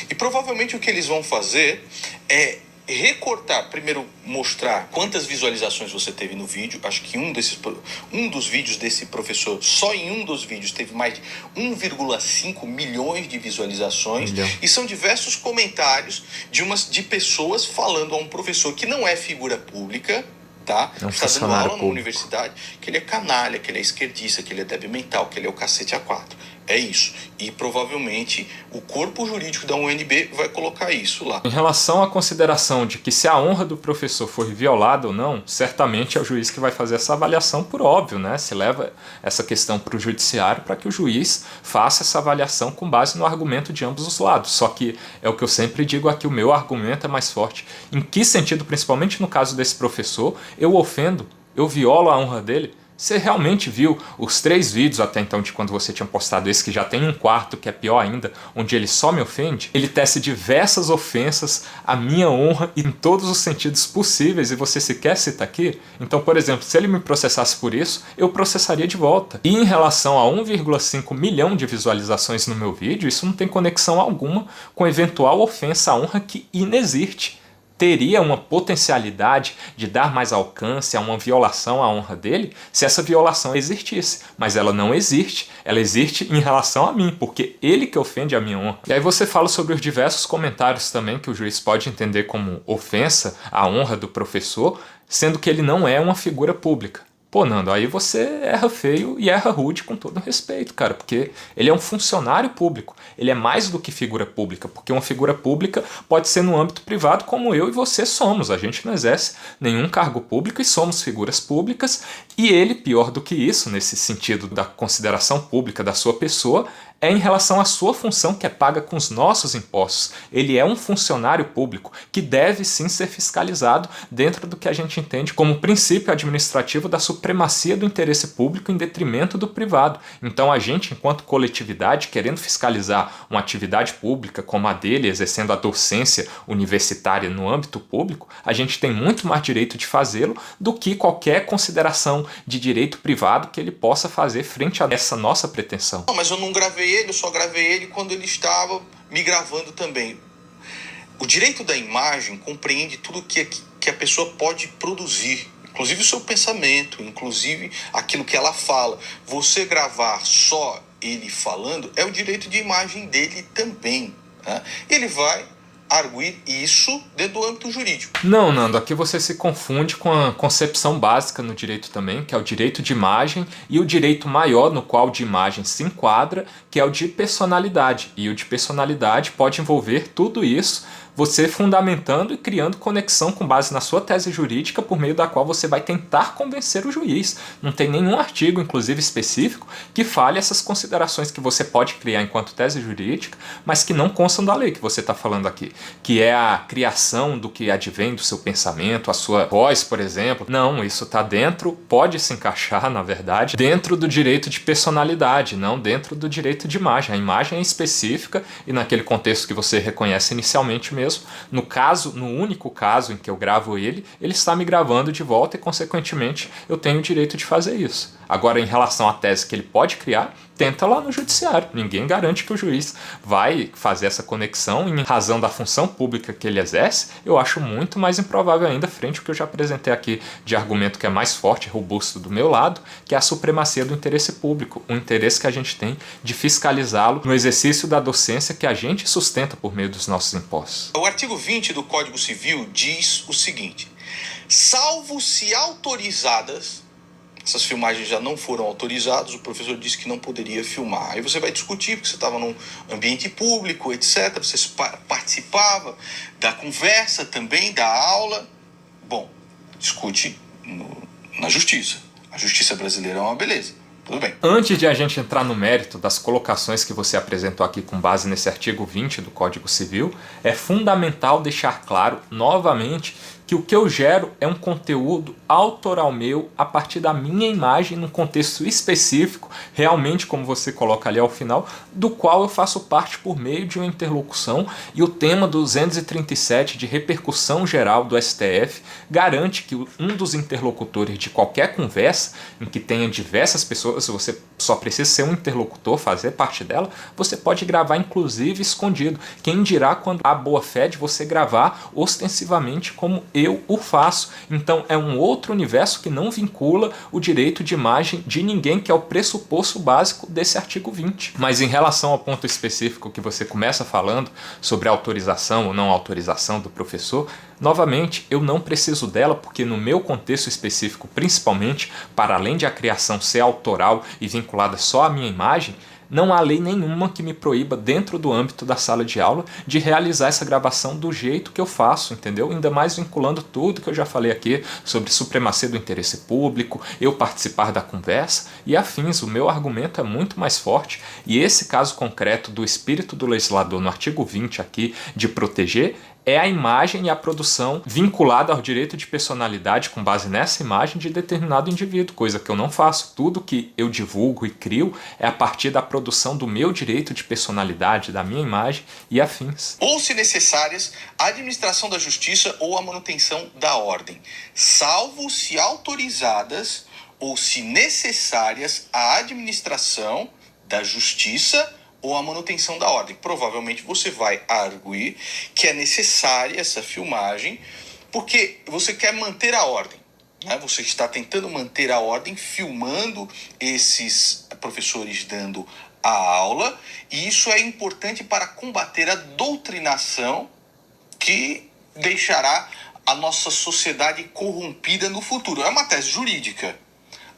E provavelmente o que eles vão fazer é recortar, primeiro mostrar quantas visualizações você teve no vídeo. Acho que um dos vídeos desse professor, só em um dos vídeos teve mais de 1,5 milhões de visualizações. E são diversos comentários de pessoas falando a um professor que não é figura pública, tá? Está dando aula na universidade, que ele é canalha, que ele é esquerdista, que ele é débil mental, que ele é o cacete A4. É isso. E provavelmente o corpo jurídico da UNB vai colocar isso lá. Em relação à consideração de que se a honra do professor for violada ou não, certamente é o juiz que vai fazer essa avaliação, por óbvio, né? Se leva essa questão para o judiciário para que o juiz faça essa avaliação com base no argumento de ambos os lados. Só que é o que eu sempre digo aqui, o meu argumento é mais forte. Em que sentido, principalmente no caso desse professor, eu ofendo, eu violo a honra dele? Você realmente viu os 3 vídeos até então de quando você tinha postado esse, que já tem um quarto, que é pior ainda, onde ele só me ofende? Ele tece diversas ofensas à minha honra em todos os sentidos possíveis e você sequer cita aqui? Então, por exemplo, se ele me processasse por isso, eu processaria de volta. E em relação a 1,5 milhão de visualizações no meu vídeo, isso não tem conexão alguma com eventual ofensa à honra que inexiste. Teria uma potencialidade de dar mais alcance a uma violação à honra dele se essa violação existisse. Mas ela não existe. Ela existe em relação a mim, porque ele que ofende a minha honra. E aí você fala sobre os diversos comentários também que o juiz pode entender como ofensa à honra do professor, sendo que ele não é uma figura pública. Pô, Nando, aí você erra feio e erra rude com todo respeito, cara, porque ele é um funcionário público, ele é mais do que figura pública, porque uma figura pública pode ser no âmbito privado como eu e você somos, a gente não exerce nenhum cargo público e somos figuras públicas, e ele, pior do que isso, nesse sentido da consideração pública da sua pessoa, é em relação à sua função que é paga com os nossos impostos. Ele é um funcionário público que deve sim ser fiscalizado dentro do que a gente entende como princípio administrativo da supremacia do interesse público em detrimento do privado. Então a gente, enquanto coletividade, querendo fiscalizar uma atividade pública como a dele, exercendo a docência universitária no âmbito público, a gente tem muito mais direito de fazê-lo do que qualquer consideração de direito privado que ele possa fazer frente a essa nossa pretensão. Não, mas eu não gravei ele, eu só gravei ele quando ele estava me gravando também. O direito da imagem compreende tudo que a pessoa pode produzir, inclusive o seu pensamento, inclusive aquilo que ela fala. Você gravar só ele falando é o direito de imagem dele também, né? Ele vai arguir isso dentro do âmbito jurídico. Não, Nando, aqui você se confunde com a concepção básica no direito também, que é o direito de imagem, e o direito maior no qual de imagem se enquadra, que é o de personalidade. E o de personalidade pode envolver tudo isso, você fundamentando e criando conexão com base na sua tese jurídica, por meio da qual você vai tentar convencer o juiz. Não tem nenhum artigo, inclusive específico, que fale essas considerações que você pode criar enquanto tese jurídica, mas que não constam da lei que você está falando aqui, que é a criação do que advém do seu pensamento, a sua voz, por exemplo. Não, isso está dentro, pode se encaixar, na verdade, dentro do direito de personalidade, não dentro do direito de imagem. A imagem é específica e naquele contexto que você reconhece inicialmente mesmo. No caso, no único caso em que eu gravo ele está me gravando de volta e, consequentemente, eu tenho o direito de fazer isso. Agora, em relação à tese que ele pode criar, tenta lá no judiciário. Ninguém garante que o juiz vai fazer essa conexão em razão da função pública que ele exerce. Eu acho muito mais improvável ainda, frente ao que eu já apresentei aqui de argumento que é mais forte e robusto do meu lado, que é a supremacia do interesse público, o interesse que a gente tem de fiscalizá-lo no exercício da docência que a gente sustenta por meio dos nossos impostos. O artigo 20 do Código Civil diz o seguinte: salvo se autorizadas essas filmagens já não foram autorizadas, o professor disse que não poderia filmar. Aí você vai discutir, porque você estava num ambiente público, etc. Você participava da conversa também, da aula. Bom, discute na justiça. A justiça brasileira é uma beleza. Tudo bem. Antes de a gente entrar no mérito das colocações que você apresentou aqui com base nesse artigo 20 do Código Civil, é fundamental deixar claro, novamente, que o que eu gero é um conteúdo autoral meu a partir da minha imagem num contexto específico, realmente como você coloca ali ao final, do qual eu faço parte por meio de uma interlocução, e o tema 237 de repercussão geral do STF garante que um dos interlocutores de qualquer conversa em que tenha diversas pessoas, você só precisa ser um interlocutor, fazer parte dela, você pode gravar inclusive escondido. Quem dirá quando há boa fé de você gravar ostensivamente como eu o faço. Então é um outro universo que não vincula o direito de imagem de ninguém, que é o pressuposto básico desse artigo 20. Mas em relação ao ponto específico que você começa falando sobre a autorização ou não autorização do professor, novamente, eu não preciso dela porque no meu contexto específico, principalmente, para além de a criação ser autoral e vinculada só à minha imagem, não há lei nenhuma que me proíba, dentro do âmbito da sala de aula, de realizar essa gravação do jeito que eu faço, entendeu? Ainda mais vinculando tudo que eu já falei aqui sobre supremacia do interesse público, eu participar da conversa e afins. O meu argumento é muito mais forte e esse caso concreto do espírito do legislador no artigo 20 aqui, de proteger, é a imagem e a produção vinculada ao direito de personalidade com base nessa imagem de determinado indivíduo, coisa que eu não faço. Tudo que eu divulgo e crio é a partir da produção do meu direito de personalidade, da minha imagem e afins. Ou, se necessárias, a administração da justiça ou a manutenção da ordem, salvo se autorizadas ou se necessárias a administração da justiça ou a manutenção da ordem. Provavelmente você vai arguir que é necessária essa filmagem porque você quer manter a ordem, né? Você está tentando manter a ordem filmando esses professores dando a aula, e isso é importante para combater a doutrinação que deixará a nossa sociedade corrompida no futuro. É uma tese jurídica.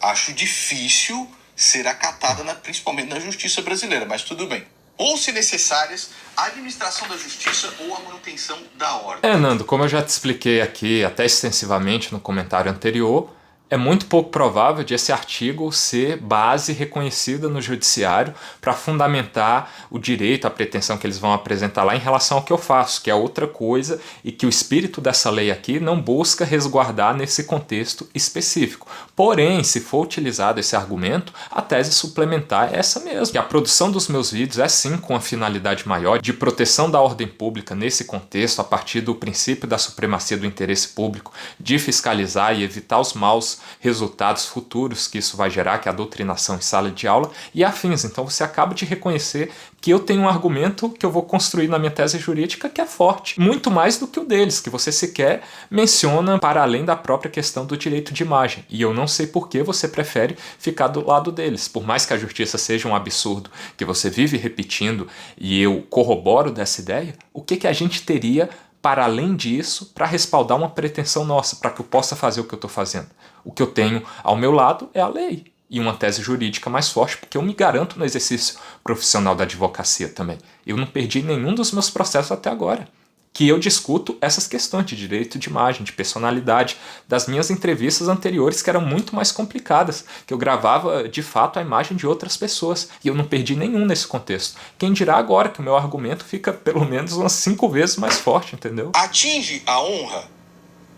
Acho difícil ser acatada principalmente na justiça brasileira, mas tudo bem. Ou, se necessárias, a administração da justiça ou a manutenção da ordem. Nando, como eu já te expliquei aqui até extensivamente no comentário anterior, é muito pouco provável de esse artigo ser base reconhecida no judiciário para fundamentar o direito, a pretensão que eles vão apresentar lá em relação ao que eu faço, que é outra coisa e que o espírito dessa lei aqui não busca resguardar nesse contexto específico. Porém, se for utilizado esse argumento, a tese suplementar é essa mesmo, que a produção dos meus vídeos é sim com a finalidade maior de proteção da ordem pública nesse contexto, a partir do princípio da supremacia do interesse público, de fiscalizar e evitar os maus resultados futuros que isso vai gerar, que é a doutrinação em sala de aula e afins. Então você acaba de reconhecer que eu tenho um argumento que eu vou construir na minha tese jurídica que é forte, muito mais do que o deles, que você sequer menciona para além da própria questão do direito de imagem. E eu não sei por que você prefere ficar do lado deles. Por mais que a justiça seja um absurdo que você vive repetindo e eu corroboro dessa ideia, o que a gente teria para além disso, para respaldar uma pretensão nossa, para que eu possa fazer o que eu estou fazendo? O que eu tenho ao meu lado é a lei e uma tese jurídica mais forte, porque eu me garanto no exercício profissional da advocacia também. Eu não perdi nenhum dos meus processos até agora, que eu discuto essas questões de direito de imagem, de personalidade, das minhas entrevistas anteriores, que eram muito mais complicadas, que eu gravava de fato a imagem de outras pessoas, e eu não perdi nenhum nesse contexto. Quem dirá agora que o meu argumento fica pelo menos umas 5 vezes mais forte, entendeu? Atinge a honra,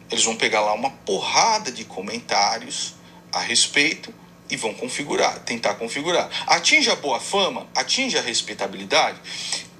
eles vão pegar lá uma porrada de comentários a respeito e vão tentar configurar. Atinge a boa fama, atinge a respeitabilidade.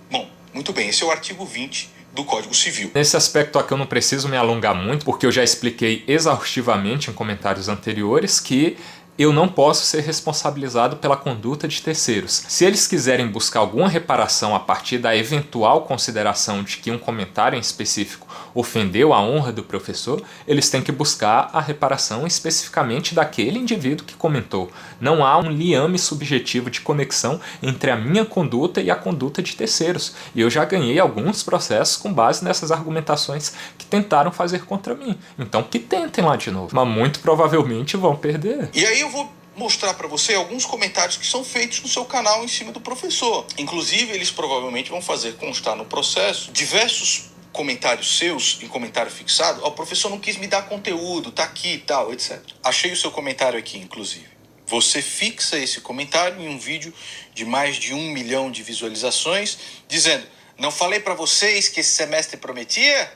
Bom, muito bem, esse é o artigo 20 do Código Civil. Nesse aspecto aqui eu não preciso me alongar muito, porque eu já expliquei exaustivamente em comentários anteriores que eu não posso ser responsabilizado pela conduta de terceiros. Se eles quiserem buscar alguma reparação a partir da eventual consideração de que um comentário em específico ofendeu a honra do professor, eles têm que buscar a reparação especificamente daquele indivíduo que comentou. Não há um liame subjetivo de conexão entre a minha conduta e a conduta de terceiros. E eu já ganhei alguns processos com base nessas argumentações que tentaram fazer contra mim. Então que tentem lá de novo, mas muito provavelmente vão perder. E aí eu vou mostrar para você alguns comentários que são feitos no seu canal em cima do professor. Inclusive, eles provavelmente vão fazer constar no processo diversos comentários seus em comentário fixado. O professor não quis me dar conteúdo, tá aqui e tal, etc. Achei o seu comentário aqui, inclusive. Você fixa esse comentário em um vídeo de mais de 1 milhão de visualizações, dizendo: não falei para vocês que esse semestre prometia?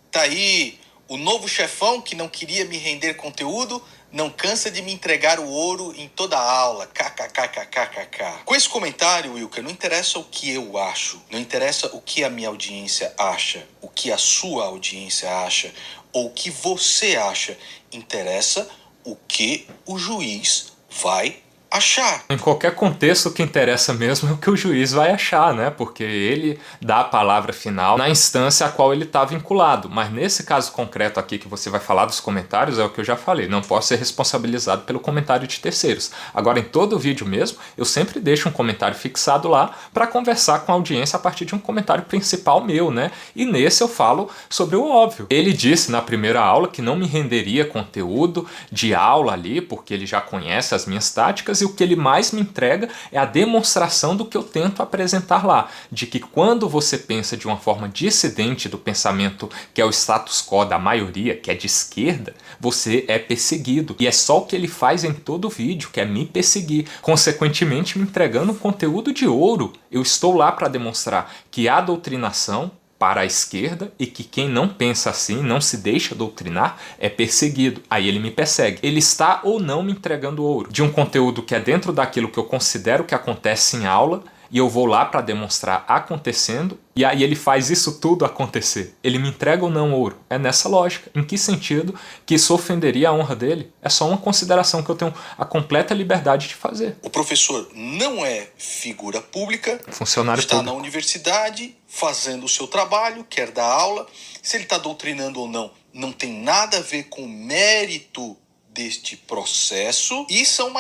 Tá aí o novo chefão que não queria me render conteúdo, não cansa de me entregar o ouro em toda a aula. KKKKKK. Com esse comentário, Wilker, não interessa o que eu acho, não interessa o que a minha audiência acha, o que a sua audiência acha, ou o que você acha. Interessa o que o juiz vai achar. Em qualquer contexto, o que interessa mesmo é o que o juiz vai achar, né? Porque ele dá a palavra final na instância a qual ele está vinculado. Mas nesse caso concreto aqui que você vai falar dos comentários, é o que eu já falei, não posso ser responsabilizado pelo comentário de terceiros. Agora, em todo o vídeo mesmo, eu sempre deixo um comentário fixado lá para conversar com a audiência a partir de um comentário principal meu, né? E nesse eu falo sobre o óbvio. Ele disse na primeira aula que não me renderia conteúdo de aula ali, porque ele já conhece as minhas táticas, e o que ele mais me entrega é a demonstração do que eu tento apresentar lá, de que quando você pensa de uma forma dissidente do pensamento que é o status quo da maioria, que é de esquerda, você é perseguido. E é só o que ele faz em todo o vídeo, que é me perseguir, consequentemente me entregando um conteúdo de ouro. Eu estou lá para demonstrar que há doutrinação para a esquerda e que quem não pensa assim, não se deixa doutrinar, é perseguido. Aí ele me persegue. Ele está ou não me entregando ouro de um conteúdo que é dentro daquilo que eu considero que acontece em aula, e eu vou lá para demonstrar acontecendo, e aí ele faz isso tudo acontecer. Ele me entrega ou não ouro? É nessa lógica. Em que sentido que isso ofenderia a honra dele? É só uma consideração que eu tenho a completa liberdade de fazer. O professor não é figura pública, funcionário está público na universidade, fazendo o seu trabalho, quer dar aula. Se ele está doutrinando ou não, não tem nada a ver com o mérito deste processo. E são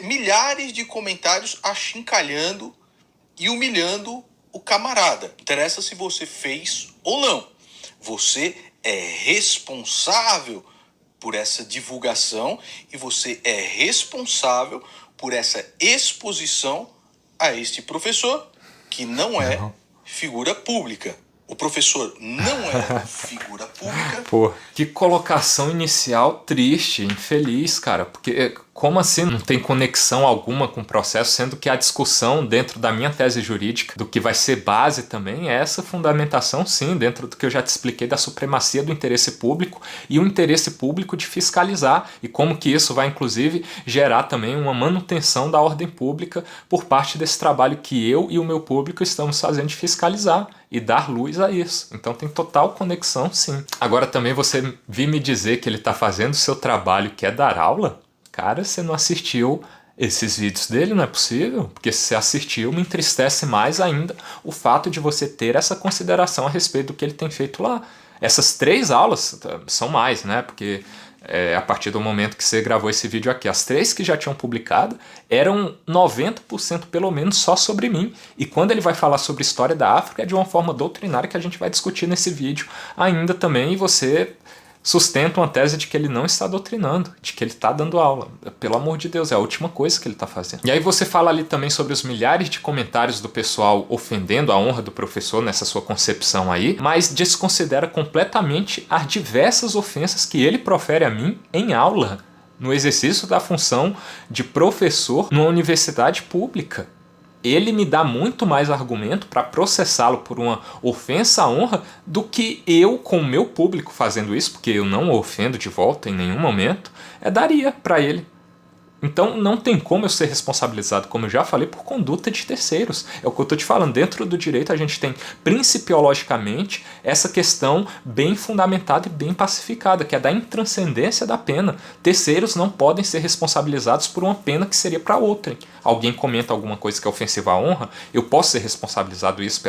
milhares de comentários achincalhando e humilhando o camarada. Não interessa se você fez ou não. Você é responsável por essa divulgação e você é responsável por essa exposição a este professor que não é figura pública. O professor não é figura pública. Pô, que colocação inicial triste, infeliz, cara. Porque como assim não tem conexão alguma com o processo, sendo que a discussão dentro da minha tese jurídica, do que vai ser base também, é essa fundamentação, sim, dentro do que eu já te expliquei da supremacia do interesse público e o interesse público de fiscalizar, e como que isso vai, inclusive, gerar também uma manutenção da ordem pública por parte desse trabalho que eu e o meu público estamos fazendo de fiscalizar e dar luz a isso. Então tem total conexão, sim. Agora também você vir me dizer que ele está fazendo o seu trabalho, que é dar aula? Cara, você não assistiu esses vídeos dele, não é possível? Porque se você assistiu, me entristece mais ainda o fato de você ter essa consideração a respeito do que ele tem feito lá. Essas 3 aulas, são mais, né? Porque a partir do momento que você gravou esse vídeo aqui, as 3 que já tinham publicado eram 90% pelo menos só sobre mim. E quando ele vai falar sobre história da África, é de uma forma doutrinária que a gente vai discutir nesse vídeo ainda também, e você sustenta uma tese de que ele não está doutrinando, de que ele está dando aula. Pelo amor de Deus, é a última coisa que ele está fazendo. E aí você fala ali também sobre os milhares de comentários do pessoal ofendendo a honra do professor nessa sua concepção aí, mas desconsidera completamente as diversas ofensas que ele profere a mim em aula, no exercício da função de professor numa universidade pública. Ele me dá muito mais argumento para processá-lo por uma ofensa à honra do que eu, com o meu público, fazendo isso, porque eu não o ofendo de volta em nenhum momento, daria para ele. Então não tem como eu ser responsabilizado, como eu já falei, por conduta de terceiros. É o que eu estou te falando. Dentro do direito a gente tem principiologicamente essa questão bem fundamentada e bem pacificada, que é da intranscendência da pena. Terceiros não podem ser responsabilizados por uma pena que seria para outrem. Alguém comenta alguma coisa que é ofensiva à honra, eu posso ser responsabilizado isso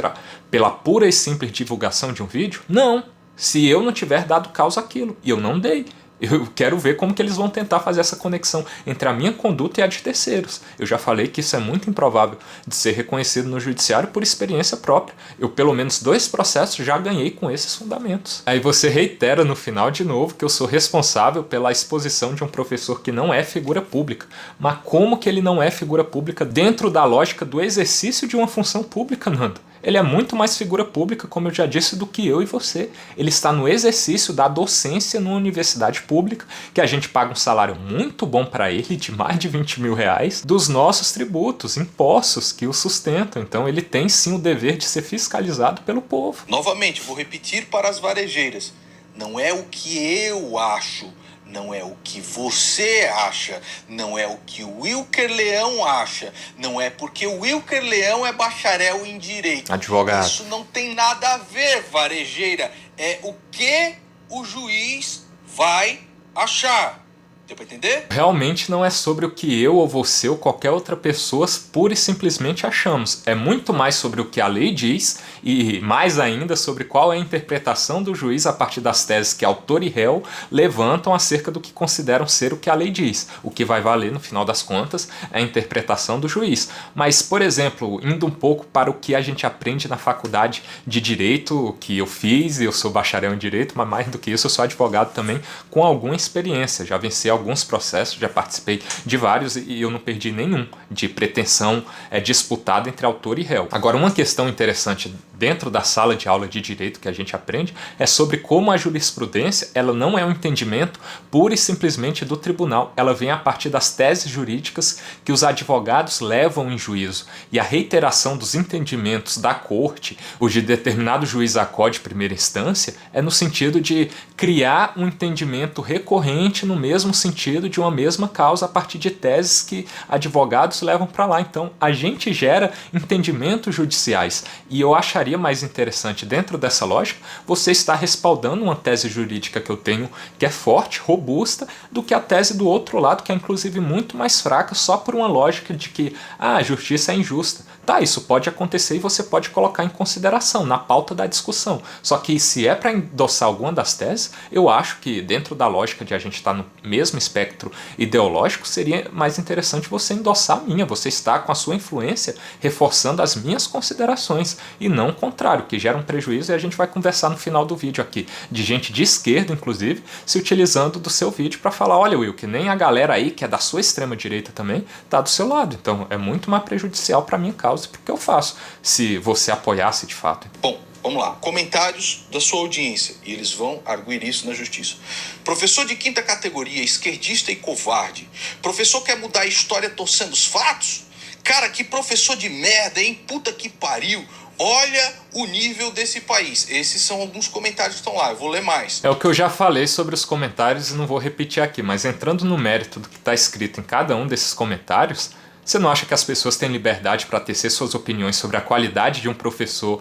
pela pura e simples divulgação de um vídeo? Não. se eu não tiver dado causa àquilo. E eu não dei. Eu quero ver como que eles vão tentar fazer essa conexão entre a minha conduta e a de terceiros. Eu já falei que isso é muito improvável de ser reconhecido no judiciário por experiência própria. Eu, pelo menos 2 processos já ganhei com esses fundamentos. Aí você reitera no final de novo que eu sou responsável pela exposição de um professor que não é figura pública. Mas como que ele não é figura pública dentro da lógica do exercício de uma função pública, Nando? Ele é muito mais figura pública, como eu já disse, do que eu e você. Ele está no exercício da docência numa universidade pública, que a gente paga um salário muito bom para ele, de mais de 20 mil reais, dos nossos tributos, impostos que o sustentam. Então ele tem sim o dever de ser fiscalizado pelo povo. Novamente, vou repetir para as varejeiras. Não é o que eu acho, não é o que você acha, não é o que o Wilker Leão acha, não é porque o Wilker Leão é bacharel em direito. Advogado. Isso não tem nada a ver, varejeira. É o que o juiz vai achar. Deu pra entender? Realmente não é sobre o que eu ou você ou qualquer outra pessoa pura e simplesmente achamos. É muito mais sobre o que a lei diz e mais ainda sobre qual é a interpretação do juiz a partir das teses que autor e réu levantam acerca do que consideram ser o que a lei diz. O que vai valer no final das contas é a interpretação do juiz. Mas, por exemplo, indo um pouco para o que a gente aprende na faculdade de Direito que eu fiz, eu sou bacharel em Direito, mas mais do que isso eu sou advogado também com alguma experiência. Já venci alguns processos, já participei de vários e eu não perdi nenhum de pretensão disputada entre autor e réu. Agora, uma questão interessante dentro da sala de aula de direito que a gente aprende é sobre como a jurisprudência ela não é um entendimento pura e simplesmente do tribunal, ela vem a partir das teses jurídicas que os advogados levam em juízo, e a reiteração dos entendimentos da corte, o de determinado juiz acode de primeira instância, é no sentido de criar um entendimento recorrente no mesmo sentido de uma mesma causa a partir de teses que advogados levam para lá. Então a gente gera entendimentos judiciais, e eu acharia mais interessante dentro dessa lógica você estar respaldando uma tese jurídica que eu tenho que é forte, robusta, do que a tese do outro lado que é inclusive muito mais fraca só por uma lógica de que a justiça é injusta. Tá, isso pode acontecer e você pode colocar em consideração na pauta da discussão. Só que se é para endossar alguma das teses, eu acho que dentro da lógica de a gente estar no mesmo espectro ideológico, seria mais interessante você endossar a minha, você está com a sua influência reforçando as minhas considerações e não o contrário, que gera um prejuízo, e a gente vai conversar no final do vídeo aqui, de gente de esquerda, inclusive, se utilizando do seu vídeo para falar, olha Will, que nem a galera aí, que é da sua extrema direita também, tá do seu lado. Então é muito mais prejudicial para minha causa, porque eu faço, se você apoiasse de fato. Bom, vamos lá. Comentários da sua audiência, e eles vão arguir isso na justiça. Professor de 5ª categoria, esquerdista e covarde. Professor quer mudar a história torcendo os fatos? Cara, que professor de merda, hein? Puta que pariu. Olha o nível desse país. Esses são alguns comentários que estão lá. Eu vou ler mais. É o que eu já falei sobre os comentários e não vou repetir aqui, mas entrando no mérito do que está escrito em cada um desses comentários, você não acha que as pessoas têm liberdade para tecer suas opiniões sobre a qualidade de um professor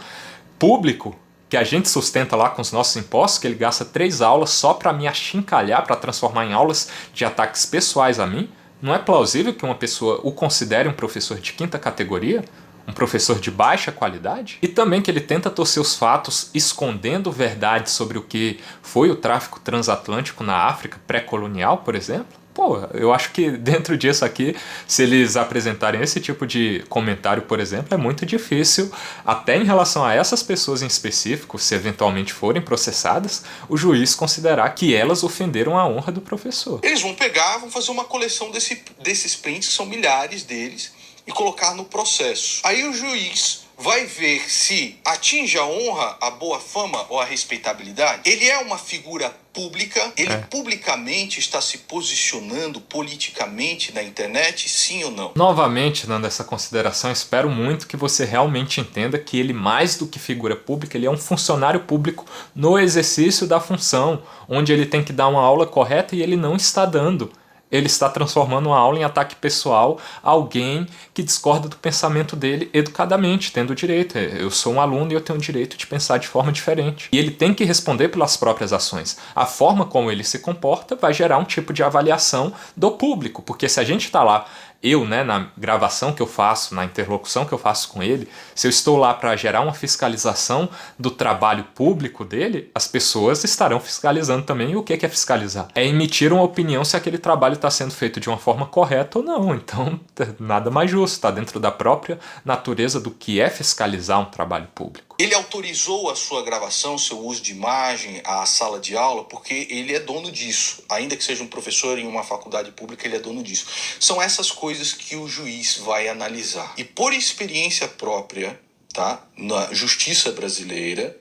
público que a gente sustenta lá com os nossos impostos, que ele gasta 3 aulas só para me achincalhar, para transformar em aulas de ataques pessoais a mim? Não é plausível que uma pessoa o considere um professor de 5ª categoria? Um professor de baixa qualidade? E também que ele tenta torcer os fatos escondendo verdades sobre o que foi o tráfico transatlântico na África pré-colonial, por exemplo? Pô, eu acho que dentro disso aqui, se eles apresentarem esse tipo de comentário, por exemplo, é muito difícil, até em relação a essas pessoas em específico, se eventualmente forem processadas, o juiz considerar que elas ofenderam a honra do professor. Eles vão pegar, vão fazer uma coleção desses prints, que são milhares deles, e colocar no processo. Aí o juiz vai ver se atinge a honra, a boa fama ou a respeitabilidade. Ele é uma figura pública, ele publicamente está se posicionando politicamente na internet, sim ou não? Novamente, dando essa consideração, espero muito que você realmente entenda que ele, mais do que figura pública, ele é um funcionário público no exercício da função, onde ele tem que dar uma aula correta e ele não está dando. Ele está transformando uma aula em ataque pessoal a alguém que discorda do pensamento dele educadamente, tendo o direito. Eu sou um aluno e eu tenho o direito de pensar de forma diferente. E ele tem que responder pelas próprias ações. A forma como ele se comporta vai gerar um tipo de avaliação do público, porque se a gente está lá eu, né, na gravação que eu faço, na interlocução que eu faço com ele, se eu estou lá para gerar uma fiscalização do trabalho público dele, as pessoas estarão fiscalizando também. E o que é fiscalizar? É emitir uma opinião se aquele trabalho está sendo feito de uma forma correta ou não. Então, nada mais justo, está dentro da própria natureza do que é fiscalizar um trabalho público. Ele autorizou a sua gravação, seu uso de imagem, a sala de aula, porque ele é dono disso. Ainda que seja um professor em uma faculdade pública, ele é dono disso. São essas coisas que o juiz vai analisar. E por experiência própria, tá, na justiça brasileira,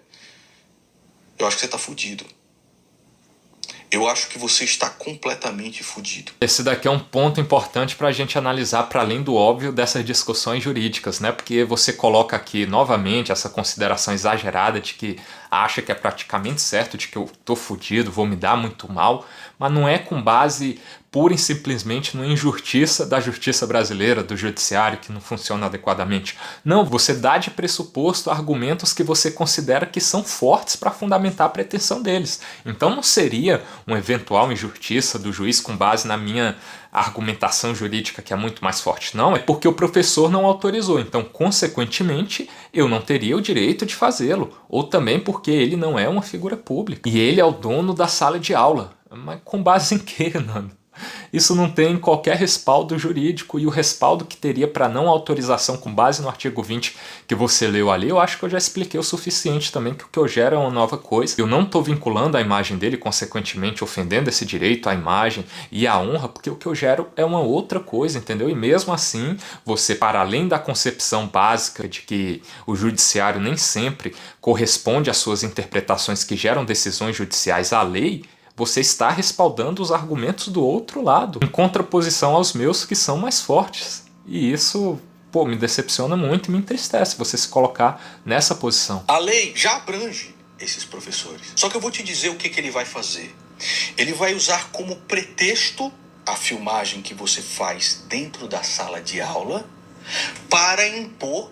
eu acho que você está fudido. Eu acho que você está completamente fudido. Esse daqui é um ponto importante para a gente analisar para além do óbvio dessas discussões jurídicas, né? Porque você coloca aqui novamente essa consideração exagerada de que acha que é praticamente certo, de que eu tô fudido, vou me dar muito mal, mas não é com base pura e simplesmente numa injustiça da justiça brasileira, do judiciário, que não funciona adequadamente. Não, você dá de pressuposto argumentos que você considera que são fortes para fundamentar a pretensão deles. Então não seria uma eventual injustiça do juiz com base na minha argumentação jurídica, que é muito mais forte. Não, é porque o professor não autorizou. Então, consequentemente, eu não teria o direito de fazê-lo. Ou também porque ele não é uma figura pública. E ele é o dono da sala de aula. Mas com base em quê, Nando? Isso não tem qualquer respaldo jurídico, e o respaldo que teria para não autorização com base no artigo 20 que você leu ali, eu acho que eu já expliquei o suficiente também, que o que eu gero é uma nova coisa. Eu não estou vinculando a imagem dele, consequentemente ofendendo esse direito à imagem e à honra, porque o que eu gero é uma outra coisa, entendeu? E mesmo assim, você, para além da concepção básica de que o judiciário nem sempre corresponde às suas interpretações que geram decisões judiciais à lei, você está respaldando os argumentos do outro lado, em contraposição aos meus, que são mais fortes. E isso, me decepciona muito e me entristece você se colocar nessa posição. A lei já abrange esses professores. Só que eu vou te dizer o que ele vai fazer. Ele vai usar como pretexto a filmagem que você faz dentro da sala de aula para impor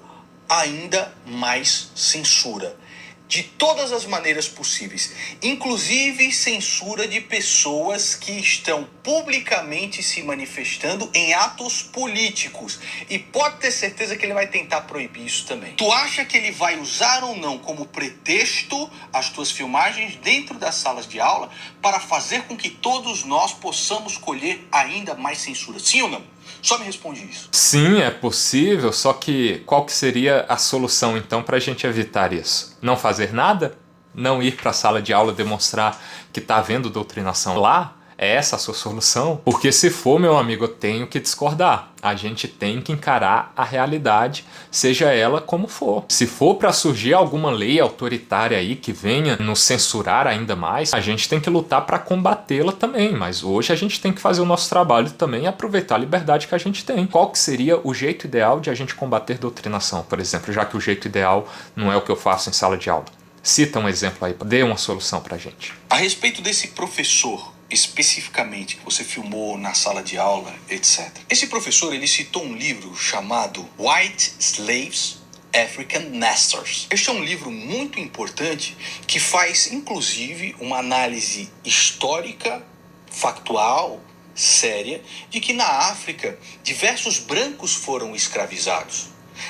ainda mais censura. De todas as maneiras possíveis, inclusive censura de pessoas que estão publicamente se manifestando em atos políticos. E pode ter certeza que ele vai tentar proibir isso também. Tu acha que ele vai usar ou não como pretexto as tuas filmagens dentro das salas de aula para fazer com que todos nós possamos colher ainda mais censura? Sim ou não? Só me responde isso. Sim, é possível, só que qual que seria a solução então para a gente evitar isso? Não fazer nada? Não ir para a sala de aula demonstrar que está havendo doutrinação lá? É essa a sua solução? Porque se for, meu amigo, eu tenho que discordar. A gente tem que encarar a realidade, seja ela como for. Se for para surgir alguma lei autoritária aí que venha nos censurar ainda mais, a gente tem que lutar para combatê-la também. Mas hoje a gente tem que fazer o nosso trabalho também e aproveitar a liberdade que a gente tem. Qual que seria o jeito ideal de a gente combater doutrinação, por exemplo, já que o jeito ideal não é o que eu faço em sala de aula? Cita um exemplo aí, dê uma solução pra gente. A respeito desse professor especificamente que você filmou na sala de aula, etc. Esse professor, ele citou um livro chamado White Slaves, African Masters. Este é um livro muito importante que faz, inclusive, uma análise histórica, factual, séria, de que na África diversos brancos foram escravizados.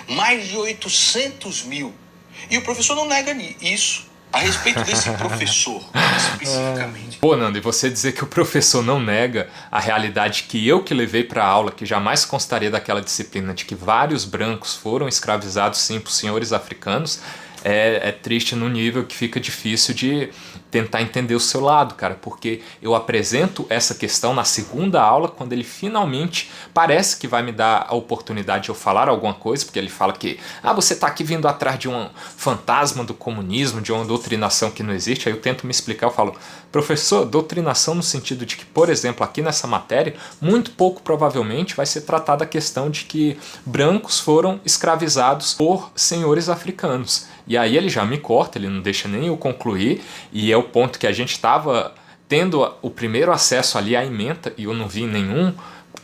Mais de 800 mil. E o professor não nega isso. A respeito desse professor, especificamente. Pô, Nando, e você dizer que o professor não nega a realidade que eu que levei para a aula, que jamais constaria daquela disciplina, de que vários brancos foram escravizados, sim, por senhores africanos, é triste no nível que fica difícil de tentar entender o seu lado, cara, porque eu apresento essa questão na segunda aula, quando ele finalmente parece que vai me dar a oportunidade de eu falar alguma coisa, porque ele fala que, você tá aqui vindo atrás de um fantasma do comunismo, de uma doutrinação que não existe. Aí eu tento me explicar, eu falo, professor, doutrinação no sentido de que, por exemplo, aqui nessa matéria, muito pouco provavelmente vai ser tratada a questão de que brancos foram escravizados por senhores africanos. E aí ele já me corta, ele não deixa nem eu concluir, e é o ponto que a gente estava tendo o primeiro acesso ali à ementa, e eu não vi nenhum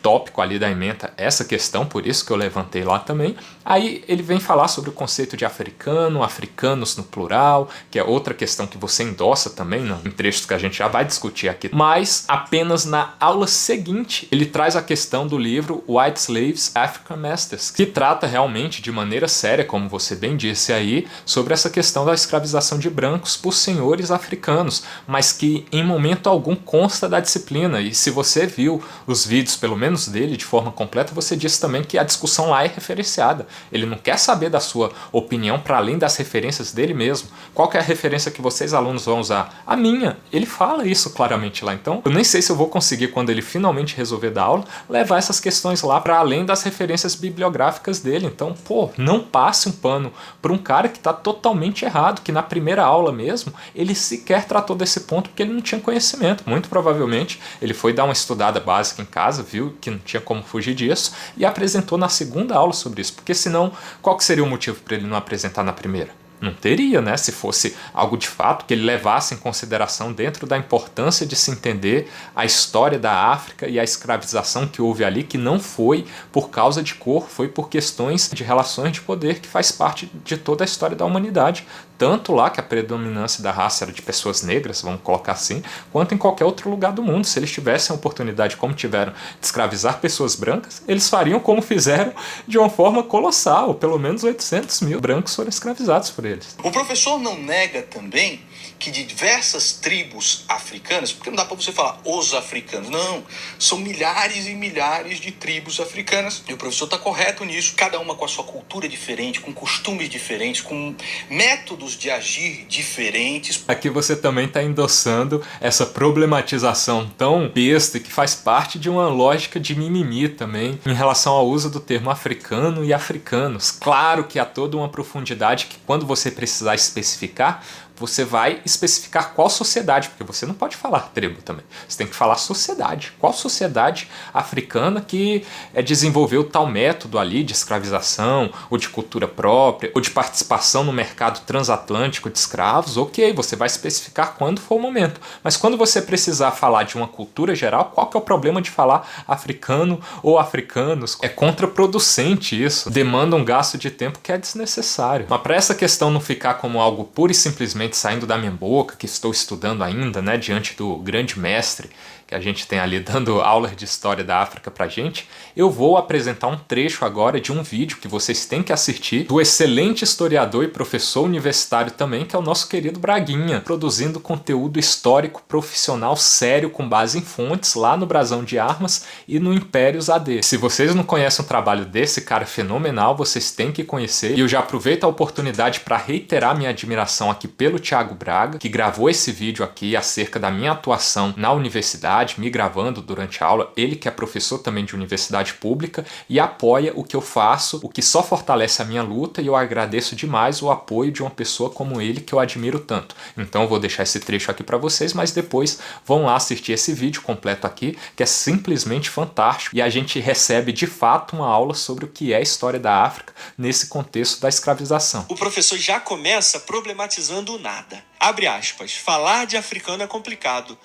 tópico ali da ementa essa questão, por isso que eu levantei lá também. Aí ele vem falar sobre o conceito de africano, africanos no plural, que é outra questão que você endossa também, né, em trechos que a gente já vai discutir aqui. Mas apenas na aula seguinte ele traz a questão do livro White Slaves, African Masters, que trata realmente de maneira séria, como você bem disse aí, sobre essa questão da escravização de brancos por senhores africanos, mas que em momento algum consta da disciplina. E se você viu os vídeos, pelo menos dele, de forma completa, você disse também que a discussão lá é referenciada. Ele não quer saber da sua opinião para além das referências dele mesmo. Qual que é a referência que vocês, alunos, vão usar? A minha. Ele fala isso claramente lá. Então, eu nem sei se eu vou conseguir, quando ele finalmente resolver dar aula, levar essas questões lá para além das referências bibliográficas dele. Então, pô, não passe um pano para um cara que está totalmente errado, que na primeira aula mesmo, ele sequer tratou desse ponto porque ele não tinha conhecimento. Muito provavelmente, ele foi dar uma estudada básica em casa, viu que não tinha como fugir disso, e apresentou na segunda aula sobre isso, porque senão, qual que seria o motivo para ele não apresentar na primeira? Não teria, né? Se fosse algo de fato que ele levasse em consideração dentro da importância de se entender a história da África e a escravização que houve ali, que não foi por causa de cor, foi por questões de relações de poder que faz parte de toda a história da humanidade. Tanto lá que a predominância da raça era de pessoas negras, vamos colocar assim, quanto em qualquer outro lugar do mundo. Se eles tivessem a oportunidade, como tiveram, de escravizar pessoas brancas, eles fariam como fizeram de uma forma colossal. Pelo menos 800 mil brancos foram escravizados por eles. O professor não nega também que de diversas tribos africanas, porque não dá para você falar os africanos, não, são milhares e milhares de tribos africanas, e o professor está correto nisso, cada uma com a sua cultura diferente, com costumes diferentes, com métodos de agir diferentes. Aqui você também está endossando essa problematização tão besta que faz parte de uma lógica de mimimi também em relação ao uso do termo africano e africanos. Claro que há toda uma profundidade que, quando você precisar especificar, você vai especificar qual sociedade, porque você não pode falar tribo também. Você tem que falar sociedade. Qual sociedade africana que desenvolveu tal método ali de escravização, ou de cultura própria, ou de participação no mercado transatlântico de escravos? Ok, você vai especificar quando for o momento. Mas quando você precisar falar de uma cultura geral, qual que é o problema de falar africano ou africanos? É contraproducente isso. Demanda um gasto de tempo que é desnecessário. Mas para essa questão não ficar como algo pura e simplesmente saindo da minha boca, que estou estudando ainda, né, diante do grande mestre que a gente tem ali dando aulas de história da África pra gente, eu vou apresentar um trecho agora de um vídeo que vocês têm que assistir, do excelente historiador e professor universitário também, que é o nosso querido Braguinha, produzindo conteúdo histórico profissional sério com base em fontes lá no Brasão de Armas e no Impérios AD. Se vocês não conhecem o trabalho desse cara fenomenal, vocês têm que conhecer, e eu já aproveito a oportunidade para reiterar minha admiração aqui pelo Thiago Braga, que gravou esse vídeo aqui acerca da minha atuação na universidade, me gravando durante a aula, ele que é professor também de universidade pública e apoia o que eu faço, o que só fortalece a minha luta, e eu agradeço demais o apoio de uma pessoa como ele, que eu admiro tanto. Então eu vou deixar esse trecho aqui para vocês, mas depois vão lá assistir esse vídeo completo aqui, que é simplesmente fantástico, e a gente recebe de fato uma aula sobre o que é a história da África nesse contexto da escravização. O professor já começa problematizando o nada. Abre aspas, falar de africano é complicado.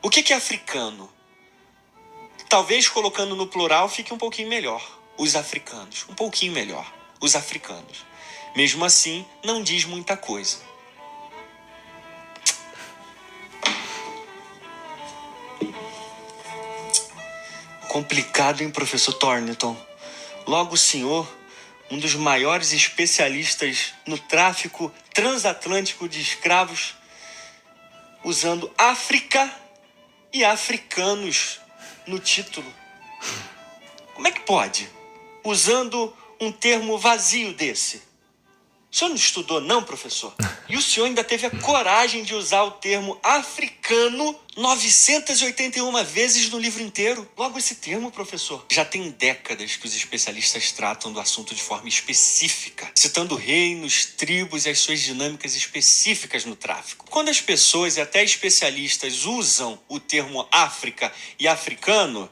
O que é africano? Talvez colocando no plural fique um pouquinho melhor. Os africanos. Um pouquinho melhor. Os africanos. Mesmo assim, não diz muita coisa. Complicado, hein, professor Thornton? Logo o senhor, um dos maiores especialistas no tráfico transatlântico de escravos, usando África e africanos no título. Como é que pode? Usando um termo vazio desse. O senhor não estudou não, professor? E o senhor ainda teve a coragem de usar o termo africano 981 vezes no livro inteiro. Logo esse termo, professor, já tem décadas que os especialistas tratam do assunto de forma específica, citando reinos, tribos e as suas dinâmicas específicas no tráfico. Quando as pessoas e até especialistas usam o termo África e africano,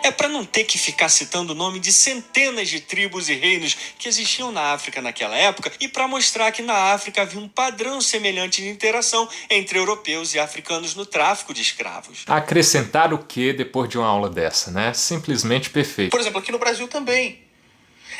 É para não ter que ficar citando o nome de centenas de tribos e reinos que existiam na África naquela época e para mostrar que na África havia um padrão semelhante de interação entre europeus e africanos no tráfico de escravos. Acrescentar o que depois de uma aula dessa, né? Simplesmente perfeito. Por exemplo, aqui no Brasil também.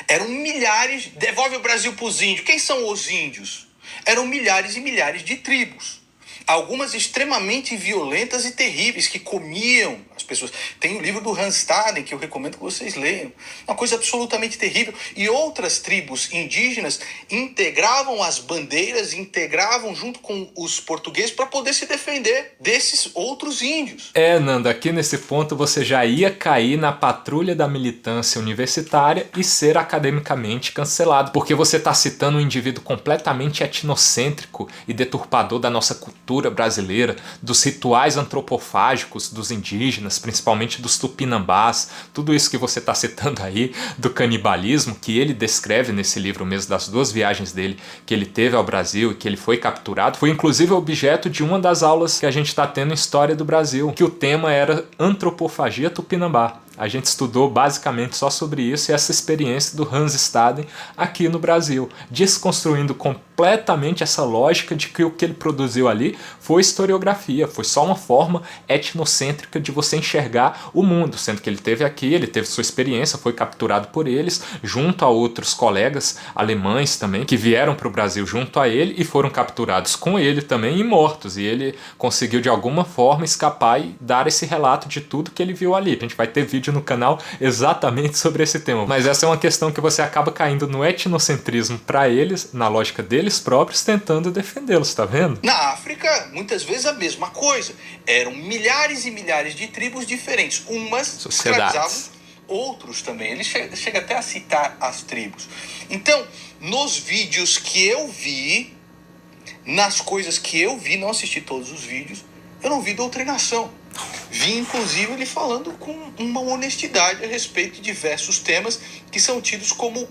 Eram milhares... Devolve o Brasil para os índios. Quem são os índios? Eram milhares e milhares de tribos. Algumas extremamente violentas e terríveis, que comiam as pessoas. Tem o livro do Hans Staden, que eu recomendo que vocês leiam. Uma coisa absolutamente terrível. E outras tribos indígenas integravam as bandeiras, integravam junto com os portugueses para poder se defender desses outros índios. Nanda, aqui nesse ponto você já ia cair na patrulha da militância universitária e ser academicamente cancelado, porque você está citando um indivíduo completamente etnocêntrico e deturpador da nossa cultura brasileira, dos rituais antropofágicos dos indígenas, principalmente dos tupinambás, tudo isso que você está citando aí, do canibalismo, que ele descreve nesse livro mesmo, das 2 viagens dele, que ele teve ao Brasil e que ele foi capturado, foi inclusive objeto de uma das aulas que a gente está tendo em História do Brasil, que o tema era Antropofagia Tupinambá. A gente estudou basicamente só sobre isso e essa experiência do Hans Staden aqui no Brasil, desconstruindo completamente essa lógica de que o que ele produziu ali foi historiografia, foi só uma forma etnocêntrica de você enxergar o mundo, sendo que ele teve aqui, ele teve sua experiência, foi capturado por eles, junto a outros colegas alemães também, que vieram para o Brasil junto a ele e foram capturados com ele também e mortos, e ele conseguiu de alguma forma escapar e dar esse relato de tudo que ele viu ali. A gente vai ter vídeo no canal exatamente sobre esse tema, mas essa é uma questão que você acaba caindo no etnocentrismo para eles, na lógica deles próprios, tentando defendê-los, tá vendo? Na África, muitas vezes a mesma coisa. Eram milhares e milhares de tribos diferentes. Umas escravizavam, outros também. Ele chega até a citar as tribos. Então, nos vídeos que eu vi, nas coisas que eu vi, não assisti todos os vídeos, eu não vi doutrinação. Vi, inclusive, ele falando com uma honestidade a respeito de diversos temas que são tidos como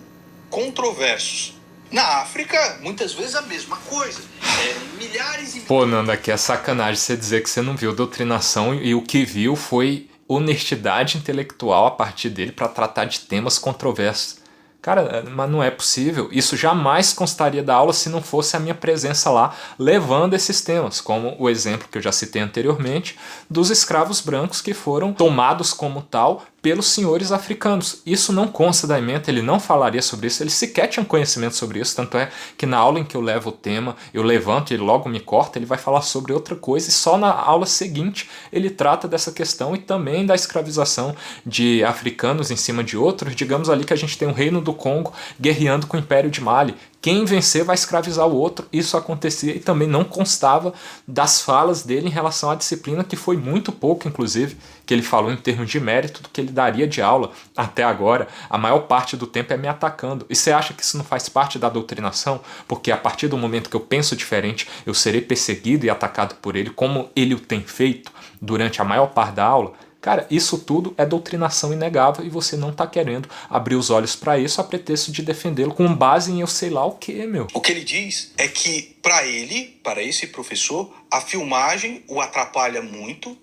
controversos. Na África, muitas vezes a mesma coisa. Milhares e... Pô, Nanda, aqui é sacanagem você dizer que você não viu doutrinação e o que viu foi honestidade intelectual a partir dele para tratar de temas controversos. Cara, mas não é possível. Isso jamais constaria da aula se não fosse a minha presença lá levando esses temas, como o exemplo que eu já citei anteriormente dos escravos brancos que foram tomados como tal pelos senhores africanos. Isso não consta da ementa, ele não falaria sobre isso, ele sequer tinha conhecimento sobre isso, tanto é que na aula em que eu levo o tema, eu levanto e ele logo me corta, ele vai falar sobre outra coisa e só na aula seguinte ele trata dessa questão e também da escravização de africanos em cima de outros. Digamos ali que a gente tem um reino do Congo guerreando com o Império de Mali. Quem vencer vai escravizar o outro. Isso acontecia e também não constava das falas dele em relação à disciplina, que foi muito pouco, inclusive, que ele falou em termos de mérito do que ele daria de aula até agora. A maior parte do tempo é me atacando. E você acha que isso não faz parte da doutrinação? Porque a partir do momento que eu penso diferente, eu serei perseguido e atacado por ele, como ele o tem feito durante a maior parte da aula? Cara, isso tudo é doutrinação inegável e você não tá querendo abrir os olhos para isso a pretexto de defendê-lo com base em eu sei lá o que, meu. O que ele diz é que para ele, para esse professor, a filmagem o atrapalha muito,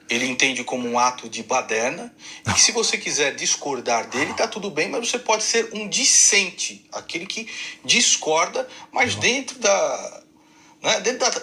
ele entende como um ato de baderna, e que se você quiser discordar dele, tá tudo bem, mas você pode ser um dissente, aquele que discorda, mas dentro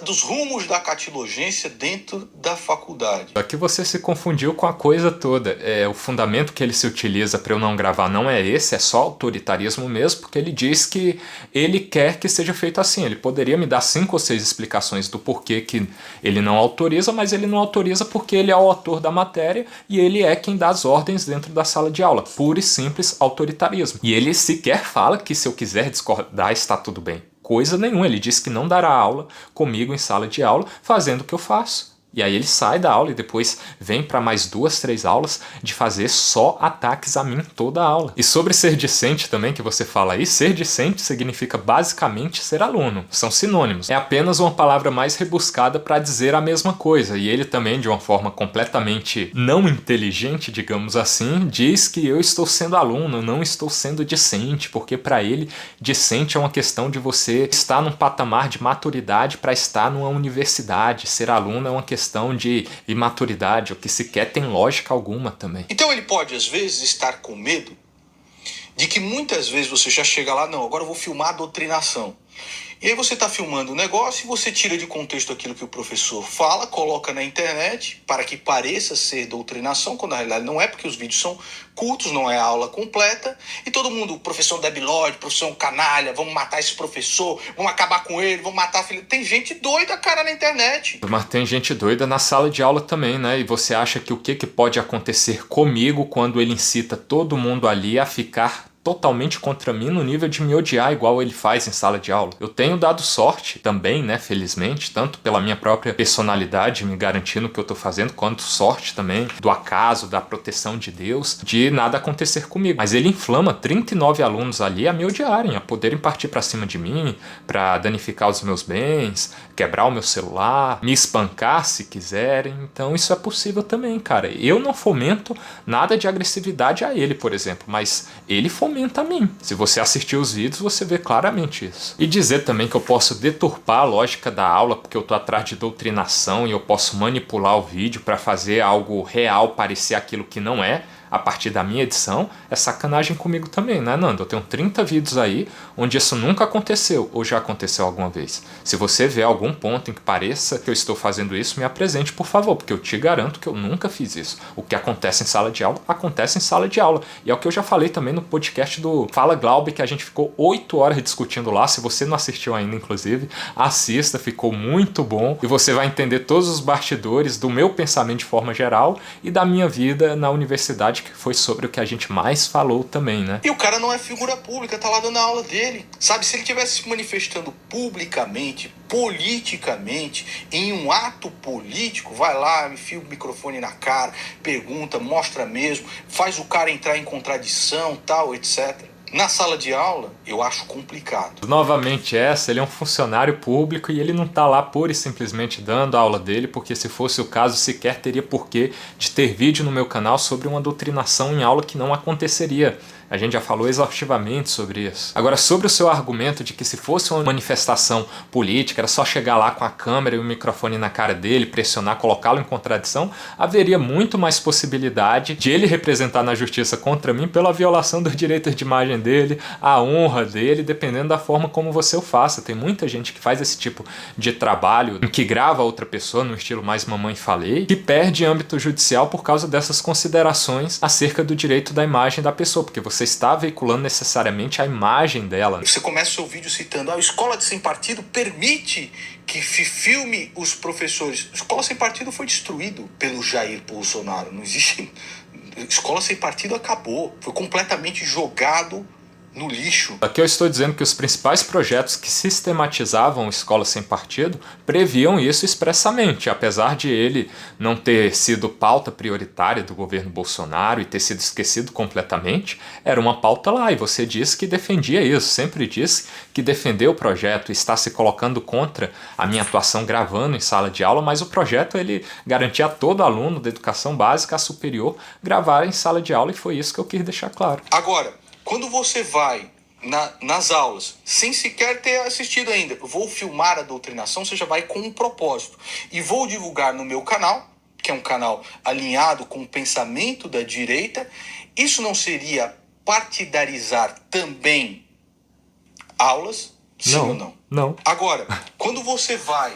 dos rumos da catilogência, dentro da faculdade. Aqui você se confundiu com a coisa toda. O fundamento que ele se utiliza para eu não gravar não é esse, é só autoritarismo mesmo, porque ele diz que ele quer que seja feito assim. Ele poderia me dar 5 ou 6 explicações do porquê que ele não autoriza, mas ele não autoriza porque ele é o autor da matéria e ele é quem dá as ordens dentro da sala de aula. Puro e simples autoritarismo. E ele sequer fala que se eu quiser discordar está tudo bem. Coisa nenhuma, ele diz que não dará aula comigo em sala de aula fazendo o que eu faço. E aí ele sai da aula e depois vem para mais 2, 3 aulas de fazer só ataques a mim toda a aula. E sobre ser discente também, que você fala aí, ser discente significa basicamente ser aluno. São sinônimos. É apenas uma palavra mais rebuscada para dizer a mesma coisa. E ele também, de uma forma completamente não inteligente, digamos assim, diz que eu estou sendo aluno, não estou sendo discente, porque para ele, discente é uma questão de você estar num patamar de maturidade para estar numa universidade. Ser aluno é uma questão questão de imaturidade, ou que sequer tem lógica alguma também. Então ele pode, às vezes, estar com medo de que muitas vezes você já chega lá, não, agora eu vou filmar a doutrinação. E aí você está filmando o negócio e você tira de contexto aquilo que o professor fala, coloca na internet para que pareça ser doutrinação, quando na realidade não é, porque os vídeos são curtos, não é a aula completa. E todo mundo, professor debilóide, professor canalha, vamos matar esse professor, vamos acabar com ele, vamos matar a filha. Tem gente doida, cara, na internet. Mas tem gente doida na sala de aula também, né? E você acha que o que pode acontecer comigo quando ele incita todo mundo ali a ficar totalmente contra mim no nível de me odiar igual ele faz em sala de aula? Eu tenho dado sorte também, né, felizmente, tanto pela minha própria personalidade me garantindo o que eu tô fazendo, quanto sorte também do acaso, da proteção de Deus, de nada acontecer comigo. Mas ele inflama 39 alunos ali a me odiarem, a poderem partir pra cima de mim, pra danificar os meus bens, quebrar o meu celular, me espancar se quiserem. Então isso é possível também, cara. Eu não fomento nada de agressividade a ele, por exemplo, mas ele fomenta a mim. Se você assistir os vídeos, você vê claramente isso. E dizer também que eu posso deturpar a lógica da aula porque eu tô atrás de doutrinação e eu posso manipular o vídeo para fazer algo real parecer aquilo que não é, a partir da minha edição, é sacanagem comigo também, né, Nando? Eu tenho 30 vídeos aí onde isso nunca aconteceu, ou já aconteceu alguma vez. Se você vê algum ponto em que pareça que eu estou fazendo isso, me apresente, por favor, porque eu te garanto que eu nunca fiz isso. O que acontece em sala de aula, acontece em sala de aula. E é o que eu já falei também no podcast do Fala Glaube, que a gente ficou 8 horas discutindo lá. Se você não assistiu ainda, inclusive, assista, ficou muito bom. E você vai entender todos os bastidores do meu pensamento de forma geral e da minha vida na universidade, que foi sobre o que a gente mais falou também, né? E o cara não é figura pública, tá lá dando a aula dele. Sabe, se ele estivesse se manifestando publicamente, politicamente, em um ato político, vai lá, enfia o microfone na cara, pergunta, mostra mesmo, faz o cara entrar em contradição, tal, etc. Na sala de aula, eu acho complicado. Novamente ele é um funcionário público e ele não tá lá pura e simplesmente dando a aula dele, porque se fosse o caso, sequer teria porquê de ter vídeo no meu canal sobre uma doutrinação em aula que não aconteceria. A gente já falou exaustivamente sobre isso. Agora, sobre o seu argumento de que se fosse uma manifestação política, era só chegar lá com a câmera e o microfone na cara dele, pressionar, colocá-lo em contradição, haveria muito mais possibilidade de ele representar na justiça contra mim pela violação dos direitos de imagem dele, a honra dele, dependendo da forma como você o faça. Tem muita gente que faz esse tipo de trabalho, em que grava outra pessoa no estilo mais mamãe falei, que perde âmbito judicial por causa dessas considerações acerca do direito da imagem da pessoa, porque você está veiculando necessariamente a imagem dela. Você começa o seu vídeo citando: a escola de sem partido permite que se filme os professores. A escola sem partido foi destruído pelo Jair Bolsonaro. Não existe. Escola sem partido acabou. Foi completamente jogado no lixo. Aqui eu estou dizendo que os principais projetos que sistematizavam escola sem partido previam isso expressamente, apesar de ele não ter sido pauta prioritária do governo Bolsonaro e ter sido esquecido completamente, era uma pauta lá, e você disse que defendia isso, sempre disse que defendeu o projeto e está se colocando contra a minha atuação gravando em sala de aula, mas o projeto ele garantia a todo aluno da educação básica a superior gravar em sala de aula, e foi isso que eu quis deixar claro. Agora, quando você vai nas aulas, sem sequer ter assistido ainda, vou filmar a doutrinação, você já vai com um propósito. E vou divulgar no meu canal, que é um canal alinhado com o pensamento da direita. Isso não seria partidarizar também aulas? Sim ou não? Não. Agora, quando você vai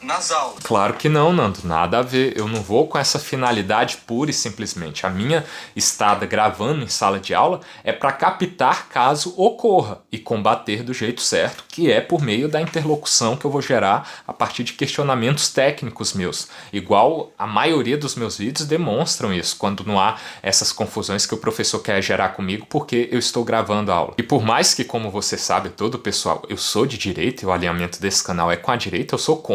nas aulas... Claro que não, Nando, nada a ver. Eu não vou com essa finalidade pura e simplesmente. A minha estada gravando em sala de aula é para captar caso ocorra e combater do jeito certo, que é por meio da interlocução que eu vou gerar a partir de questionamentos técnicos meus. Igual a maioria dos meus vídeos demonstram isso, quando não há essas confusões que o professor quer gerar comigo porque eu estou gravando a aula. E por mais que, como você sabe, todo pessoal, eu sou de direita e o alinhamento desse canal é com a direita, eu sou contra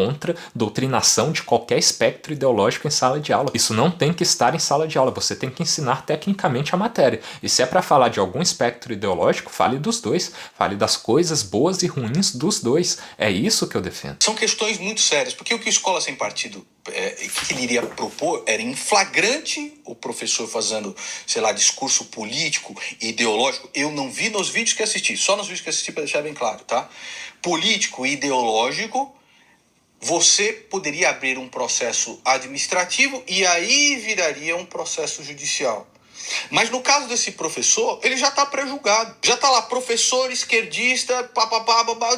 doutrinação de qualquer espectro ideológico em sala de aula. Isso não tem que estar em sala de aula, você tem que ensinar tecnicamente a matéria. E se é para falar de algum espectro ideológico, fale dos dois, fale das coisas boas e ruins dos dois. É isso que eu defendo. São questões muito sérias, porque o que a escola sem partido que ele iria propor era em flagrante o professor fazendo, sei lá, discurso político e ideológico. Eu não vi nos vídeos que assisti, só nos vídeos que assisti para deixar bem claro, tá? Político e ideológico você poderia abrir um processo administrativo e aí viraria um processo judicial. Mas no caso desse professor, ele já está pré-julgado. Já está lá, professor esquerdista,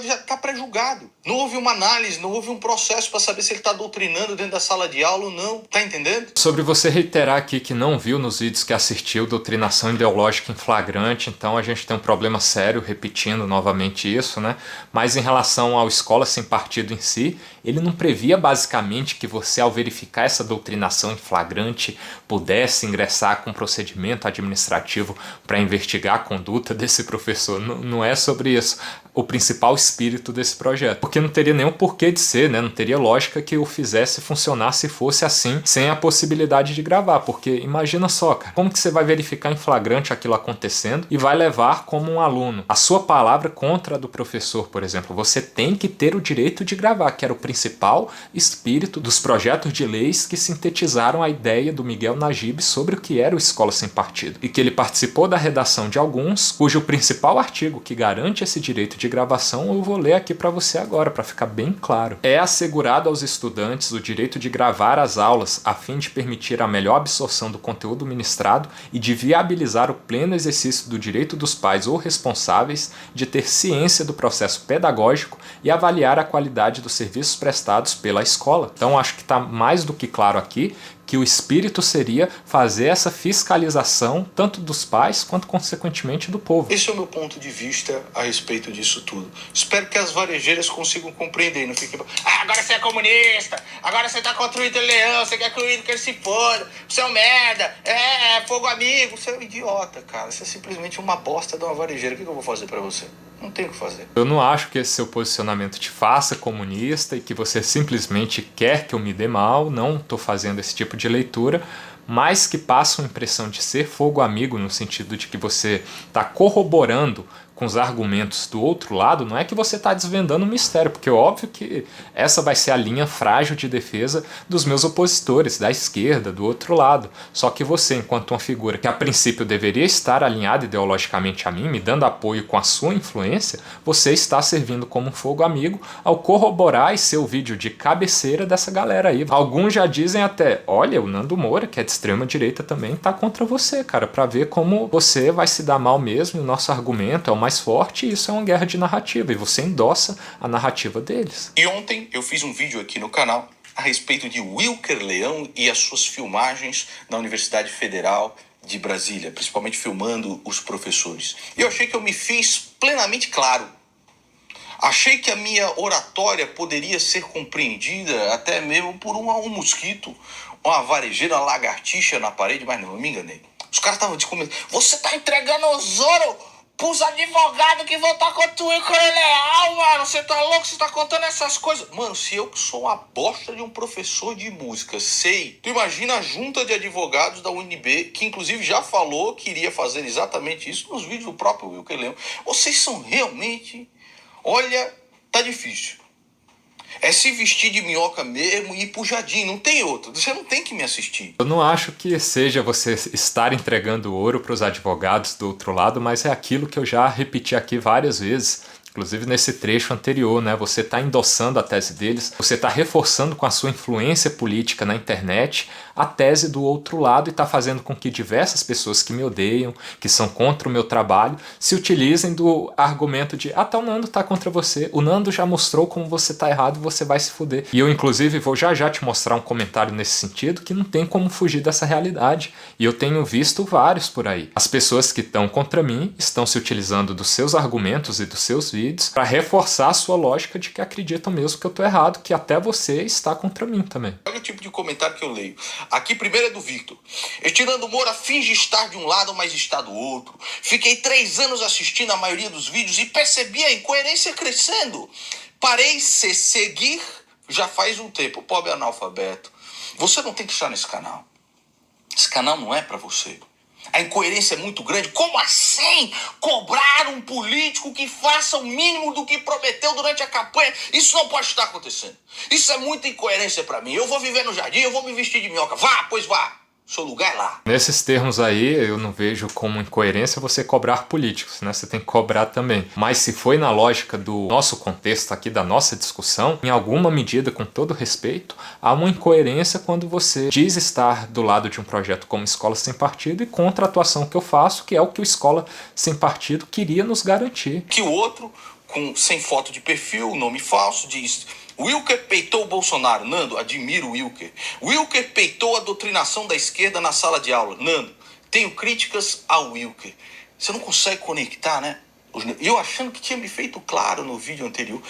já está pré-julgado. Não houve uma análise, não houve um processo para saber se ele está doutrinando dentro da sala de aula ou não. Tá entendendo? Sobre você reiterar aqui que não viu nos vídeos que assistiu doutrinação ideológica em flagrante, então a gente tem um problema sério repetindo novamente isso, né? Mas em relação ao Escola Sem Partido em si, ele não previa basicamente que você, ao verificar essa doutrinação em flagrante, pudesse ingressar com um procedimento administrativo para investigar a conduta desse professor. Não é sobre isso o principal espírito desse projeto. Porque não teria nenhum porquê de ser, né? Não teria lógica que o fizesse funcionar se fosse assim, sem a possibilidade de gravar. Porque imagina só, cara, como que você vai verificar em flagrante aquilo acontecendo e vai levar como um aluno a sua palavra contra a do professor, por exemplo? Você tem que ter o direito de gravar, que era o principal espírito dos projetos de leis que sintetizaram a ideia do Miguel Najib sobre o que era o Escola Sem Partido. E que ele participou da redação de alguns, cujo principal artigo que garante esse direito de gravação eu vou ler aqui para você agora, para ficar bem claro. É assegurado aos estudantes o direito de gravar as aulas a fim de permitir a melhor absorção do conteúdo ministrado e de viabilizar o pleno exercício do direito dos pais ou responsáveis de ter ciência do processo pedagógico e avaliar a qualidade dos serviços prestados pela escola. Então acho que está mais do que claro aqui que o espírito seria fazer essa fiscalização tanto dos pais quanto, consequentemente, do povo. Esse é o meu ponto de vista a respeito disso tudo. Espero que as varejeiras consigam compreender. Não fique... agora você é comunista, agora você tá contra o Wíker Leão, você quer que o Wíker se foda, você é um merda, fogo amigo, você é um idiota, cara. Você é simplesmente uma bosta de uma varejeira. O que eu vou fazer pra você? Não tem o que fazer. Eu não acho que esse seu posicionamento te faça comunista e que você simplesmente quer que eu me dê mal. Não estou fazendo esse tipo de leitura, mas que passa uma impressão de ser fogo amigo no sentido de que você está corroborando com os argumentos do outro lado. Não é que você está desvendando um mistério, porque é óbvio que essa vai ser a linha frágil de defesa dos meus opositores, da esquerda, do outro lado. Só que você, enquanto uma figura que a princípio deveria estar alinhada ideologicamente a mim, me dando apoio com a sua influência, você está servindo como um fogo amigo ao corroborar e ser o vídeo de cabeceira dessa galera aí. Alguns já dizem até, olha, o Nando Moura, que é de extrema direita também, tá contra você, cara, para ver como você vai se dar mal mesmo e o nosso argumento é o mais forte, e isso é uma guerra de narrativa, e você endossa a narrativa deles. E ontem eu fiz um vídeo aqui no canal a respeito de Wíker Leão e as suas filmagens na Universidade Federal de Brasília, principalmente filmando os professores. E eu achei que eu me fiz plenamente claro. Achei que a minha oratória poderia ser compreendida até mesmo por um mosquito, uma varejeira, uma lagartixa na parede, mas não, eu me enganei. Os caras estavam de começo. Você tá entregando ouro pros advogados que vão estar contra o Wíker Leão, mano. Você tá louco? Você tá contando essas coisas? Mano, se eu que sou uma bosta de um professor de música, sei. Tu imagina a junta de advogados da UNB, que inclusive já falou que iria fazer exatamente isso nos vídeos do próprio Wíker Leão. Vocês são realmente... Olha, tá difícil. É se vestir de minhoca mesmo e ir pro jardim, não tem outro. Você não tem que me assistir. Eu não acho que seja você estar entregando ouro para os advogados do outro lado, mas é aquilo que eu já repeti aqui várias vezes. Inclusive nesse trecho anterior, né? Você está endossando a tese deles, você está reforçando com a sua influência política na internet a tese do outro lado e está fazendo com que diversas pessoas que me odeiam, que são contra o meu trabalho, se utilizem do argumento de tá, o Nando tá contra você, o Nando já mostrou como você tá errado e você vai se fuder. E eu inclusive vou já te mostrar um comentário nesse sentido que não tem como fugir dessa realidade. E eu tenho visto vários por aí. As pessoas que estão contra mim estão se utilizando dos seus argumentos e dos seus vídeos para reforçar a sua lógica de que acreditam mesmo que eu tô errado, que até você está contra mim também. Olha o tipo de comentário que eu leio. Aqui primeiro é do Victor. Este Nando Moura finge estar de um lado, mas está do outro. Fiquei 3 anos assistindo a maioria dos vídeos e percebi a incoerência crescendo. Parei se seguir já faz um tempo. Pobre analfabeto. Você não tem que estar nesse canal. Esse canal não é para você. A incoerência é muito grande. Como assim cobrar um político que faça o mínimo do que prometeu durante a campanha? Isso não pode estar acontecendo. Isso é muita incoerência para mim. Eu vou viver no jardim, eu vou me vestir de minhoca. Vá, pois vá. Seu lugar é lá. Nesses termos aí, eu não vejo como incoerência você cobrar políticos, né? Você tem que cobrar também. Mas se foi na lógica do nosso contexto aqui, da nossa discussão, em alguma medida, com todo respeito, há uma incoerência quando você diz estar do lado de um projeto como Escola Sem Partido e contra a atuação que eu faço, que é o que o Escola Sem Partido queria nos garantir. Que o outro, sem foto de perfil, nome falso, diz: Wilker peitou o Bolsonaro. Nando, admiro o Wilker. Wilker peitou a doutrinação da esquerda na sala de aula. Nando, tenho críticas ao Wilker. Você não consegue conectar, né? Eu achando que tinha me feito claro no vídeo anterior.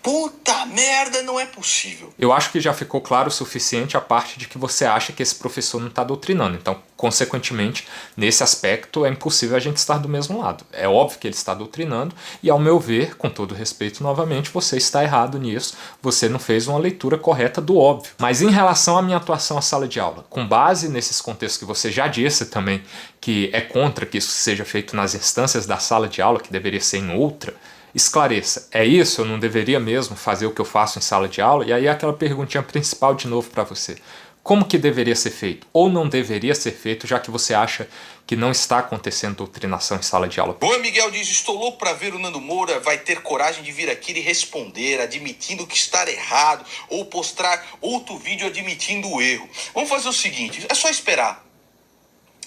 Puta merda, não é possível. Eu acho que já ficou claro o suficiente a parte de que você acha que esse professor não está doutrinando. Então, consequentemente, nesse aspecto, é impossível a gente estar do mesmo lado. É óbvio que ele está doutrinando e, ao meu ver, com todo respeito novamente, você está errado nisso. Você não fez uma leitura correta do óbvio. Mas em relação à minha atuação à sala de aula, com base nesses contextos que você já disse também, que é contra que isso seja feito nas instâncias da sala de aula, que deveria ser em outra, esclareça, é isso? Eu não deveria mesmo fazer o que eu faço em sala de aula? E aí aquela perguntinha principal de novo para você. Como que deveria ser feito? Ou não deveria ser feito, já que você acha que não está acontecendo doutrinação em sala de aula? Juan Miguel diz: estou louco para ver o Nando Moura vai ter coragem de vir aqui e responder, admitindo que está errado, ou postar outro vídeo admitindo o erro. Vamos fazer o seguinte, é só esperar.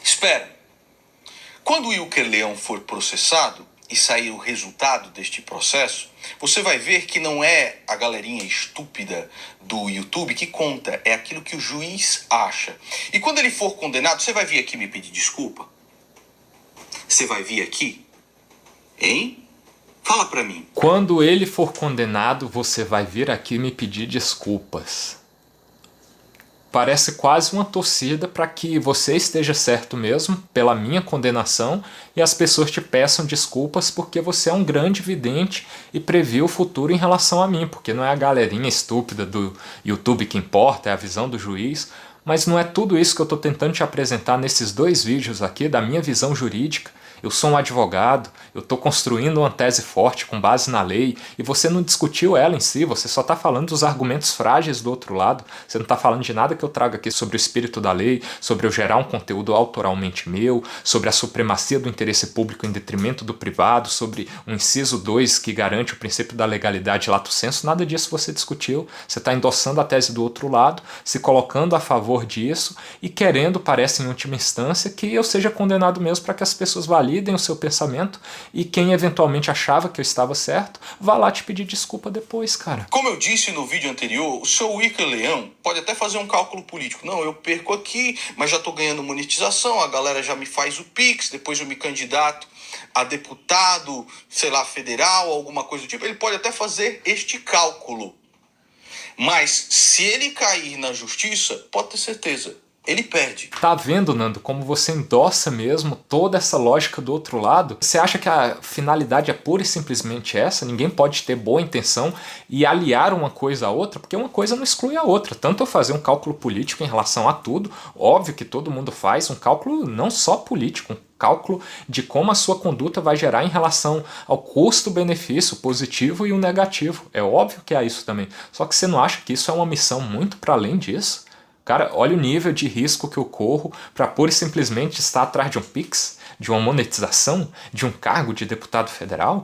Espera. Quando o Wilker Leão for processado e sair o resultado deste processo, você vai ver que não é a galerinha estúpida do YouTube que conta, é aquilo que o juiz acha. E quando ele for condenado, você vai vir aqui me pedir desculpa? Você vai vir aqui? Hein? Fala pra mim. Quando ele for condenado, você vai vir aqui me pedir desculpas. Parece quase uma torcida para que você esteja certo mesmo pela minha condenação e as pessoas te peçam desculpas porque você é um grande vidente e previu o futuro em relação a mim, porque não é a galerinha estúpida do YouTube que importa, é a visão do juiz. Mas não é tudo isso que eu estou tentando te apresentar nesses 2 vídeos aqui da minha visão jurídica. Eu sou um advogado, eu estou construindo uma tese forte com base na lei e você não discutiu ela em si, você só está falando dos argumentos frágeis do outro lado, você não está falando de nada que eu trago aqui sobre o espírito da lei, sobre eu gerar um conteúdo autoralmente meu, sobre a supremacia do interesse público em detrimento do privado, sobre o inciso 2 que garante o princípio da legalidade lato sensu, nada disso você discutiu, você está endossando a tese do outro lado, se colocando a favor disso e querendo, parece em última instância, que eu seja condenado mesmo para que as pessoas validem o seu pensamento e quem eventualmente achava que eu estava certo, vá lá te pedir desculpa depois, cara. Como eu disse no vídeo anterior, o seu Wilker Leão pode até fazer um cálculo político. Não, eu perco aqui, mas já estou ganhando monetização, a galera já me faz o Pix, depois eu me candidato a deputado, sei lá, federal, alguma coisa do tipo. Ele pode até fazer este cálculo. Mas se ele cair na justiça, pode ter certeza, ele perde. Tá vendo, Nando, como você endossa mesmo toda essa lógica do outro lado? Você acha que a finalidade é pura e simplesmente essa? Ninguém pode ter boa intenção e aliar uma coisa à outra, porque uma coisa não exclui a outra. Tanto eu fazer um cálculo político em relação a tudo, óbvio que todo mundo faz um cálculo não só político, um cálculo de como a sua conduta vai gerar em relação ao custo-benefício positivo e o negativo. É óbvio que há isso também. Só que você não acha que isso é uma missão muito para além disso? Cara, olha o nível de risco que eu corro para pura e simplesmente estar atrás de um Pix, de uma monetização, de um cargo de deputado federal.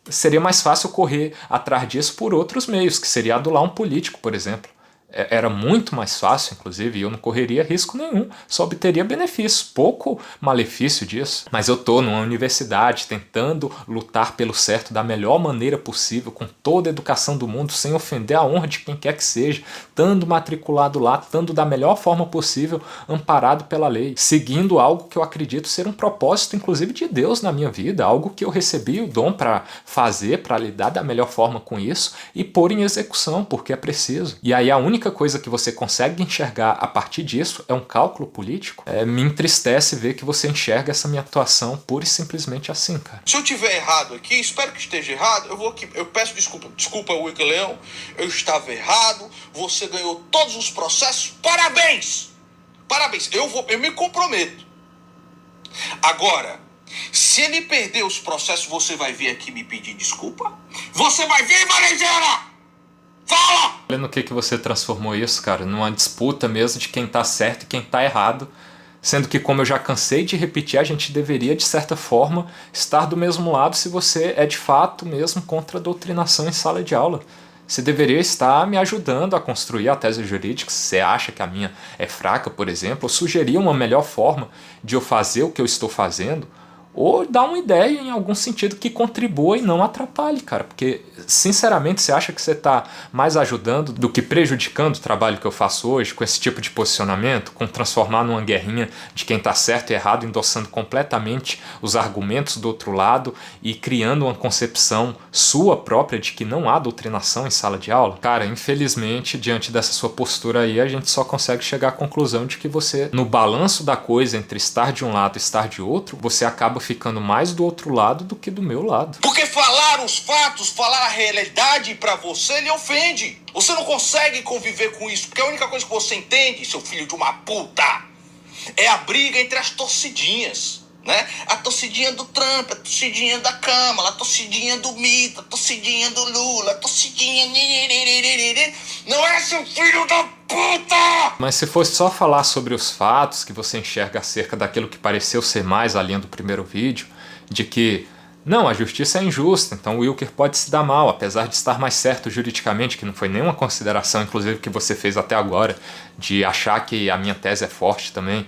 Seria mais fácil correr atrás disso por outros meios, que seria adular um político, por exemplo. Era muito mais fácil, inclusive, e eu não correria risco nenhum, só obteria benefício, pouco malefício disso. Mas eu estou numa universidade tentando lutar pelo certo da melhor maneira possível, com toda a educação do mundo, sem ofender a honra de quem quer que seja, estando matriculado lá, estando da melhor forma possível, amparado pela lei, seguindo algo que eu acredito ser um propósito, inclusive, de Deus na minha vida, algo que eu recebi o dom para fazer, para lidar da melhor forma com isso e pôr em execução, porque é preciso. E aí a única coisa que você consegue enxergar a partir disso é um cálculo político. Me entristece ver que você enxerga essa minha atuação pura e simplesmente assim, cara. Se eu tiver errado aqui, espero que esteja errado, eu vou aqui, eu peço desculpa. Desculpa, Wilker Leão, eu estava errado, você ganhou todos os processos, parabéns! Parabéns, eu me comprometo. Agora, se ele perder os processos, você vai vir aqui me pedir desculpa? Você vai vir, Valentina! Fala! Olha no que você transformou isso, cara, numa disputa mesmo de quem tá certo e quem tá errado. Sendo que, como eu já cansei de repetir, a gente deveria, de certa forma, estar do mesmo lado se você é de fato mesmo contra a doutrinação em sala de aula. Você deveria estar me ajudando a construir a tese jurídica. Se você acha que a minha é fraca, por exemplo, eu sugerir uma melhor forma de eu fazer o que eu estou fazendo, ou dar uma ideia em algum sentido que contribua e não atrapalhe, cara. Porque, sinceramente, você acha que você está mais ajudando do que prejudicando o trabalho que eu faço hoje com esse tipo de posicionamento, com transformar numa guerrinha de quem está certo e errado, endossando completamente os argumentos do outro lado e criando uma concepção sua própria de que não há doutrinação em sala de aula? Cara, infelizmente, diante dessa sua postura aí, a gente só consegue chegar à conclusão de que você, no balanço da coisa entre estar de um lado e estar de outro, você acaba ficando mais do outro lado do que do meu lado. Porque falar os fatos, falar a realidade pra você lhe ofende. Você não consegue conviver com isso, porque a única coisa que você entende, seu filho de uma puta, é a briga entre as torcidinhas, né? A torcidinha do Trump, a torcidinha da Câmara, a torcidinha do Mito, a torcidinha do Lula, a torcidinha... Não é, seu filho da puta! Mas se fosse só falar sobre os fatos que você enxerga acerca daquilo que pareceu ser mais a linha do primeiro vídeo, de que não, a justiça é injusta, então o Wilker pode se dar mal, apesar de estar mais certo juridicamente, que não foi nenhuma consideração, inclusive, que você fez até agora, de achar que a minha tese é forte também.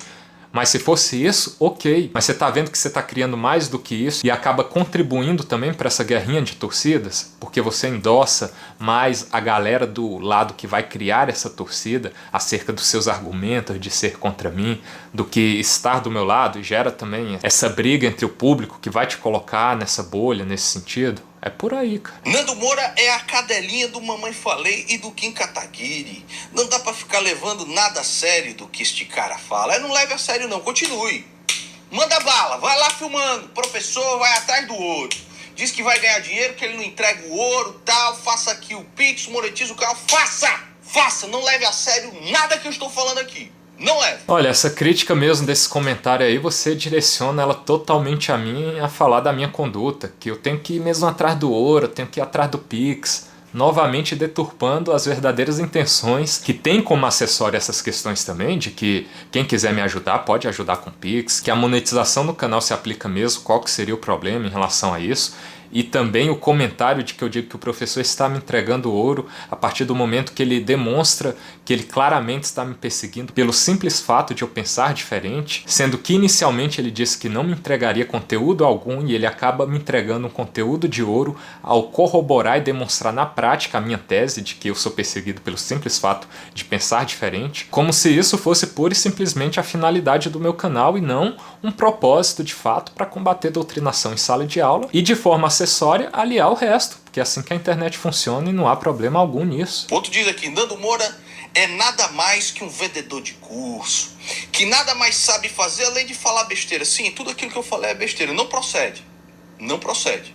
Mas se fosse isso, ok. Mas você está vendo que você está criando mais do que isso e acaba contribuindo também para essa guerrinha de torcidas, porque você endossa mais a galera do lado que vai criar essa torcida acerca dos seus argumentos de ser contra mim, do que estar do meu lado, e gera também essa briga entre o público que vai te colocar nessa bolha, nesse sentido. É por aí, cara. Nando Moura é a cadelinha do Mamãe Falei e do Kim Kataguiri. Não dá pra ficar levando nada a sério do que este cara fala. Não leve a sério não, continue. Manda bala, vai lá filmando. Professor vai atrás do ouro. Diz que vai ganhar dinheiro, que ele não entrega o ouro, tal. Faça aqui o Pix, monetiza o canal. Faça, não leve a sério nada que eu estou falando aqui. Não é. Olha, essa crítica mesmo desse comentário aí, você direciona ela totalmente a mim a falar da minha conduta, que eu tenho que ir mesmo atrás do ouro, eu tenho que ir atrás do Pix, novamente deturpando as verdadeiras intenções, que tem como acessório essas questões também, de que quem quiser me ajudar pode ajudar com Pix, que a monetização no canal se aplica mesmo, qual que seria o problema em relação a isso. E também o comentário de que eu digo que o professor está me entregando ouro a partir do momento que ele demonstra que ele claramente está me perseguindo pelo simples fato de eu pensar diferente, sendo que inicialmente ele disse que não me entregaria conteúdo algum e ele acaba me entregando um conteúdo de ouro ao corroborar e demonstrar na prática a minha tese de que eu sou perseguido pelo simples fato de pensar diferente, como se isso fosse pura e simplesmente a finalidade do meu canal e não um propósito de fato para combater doutrinação em sala de aula e de forma acessória aliar o resto, porque é assim que a internet funciona e não há problema algum nisso. Outro diz aqui, Nando Moura é nada mais que um vendedor de curso, que nada mais sabe fazer além de falar besteira. Sim, tudo aquilo que eu falei é besteira. Não procede. Não procede.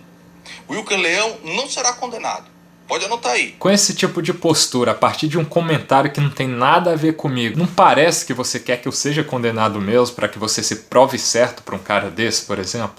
Wilker Leão não será condenado. Pode anotar aí. Com esse tipo de postura, a partir de um comentário que não tem nada a ver comigo, não parece que você quer que eu seja condenado mesmo para que você se prove certo para um cara desse, por exemplo?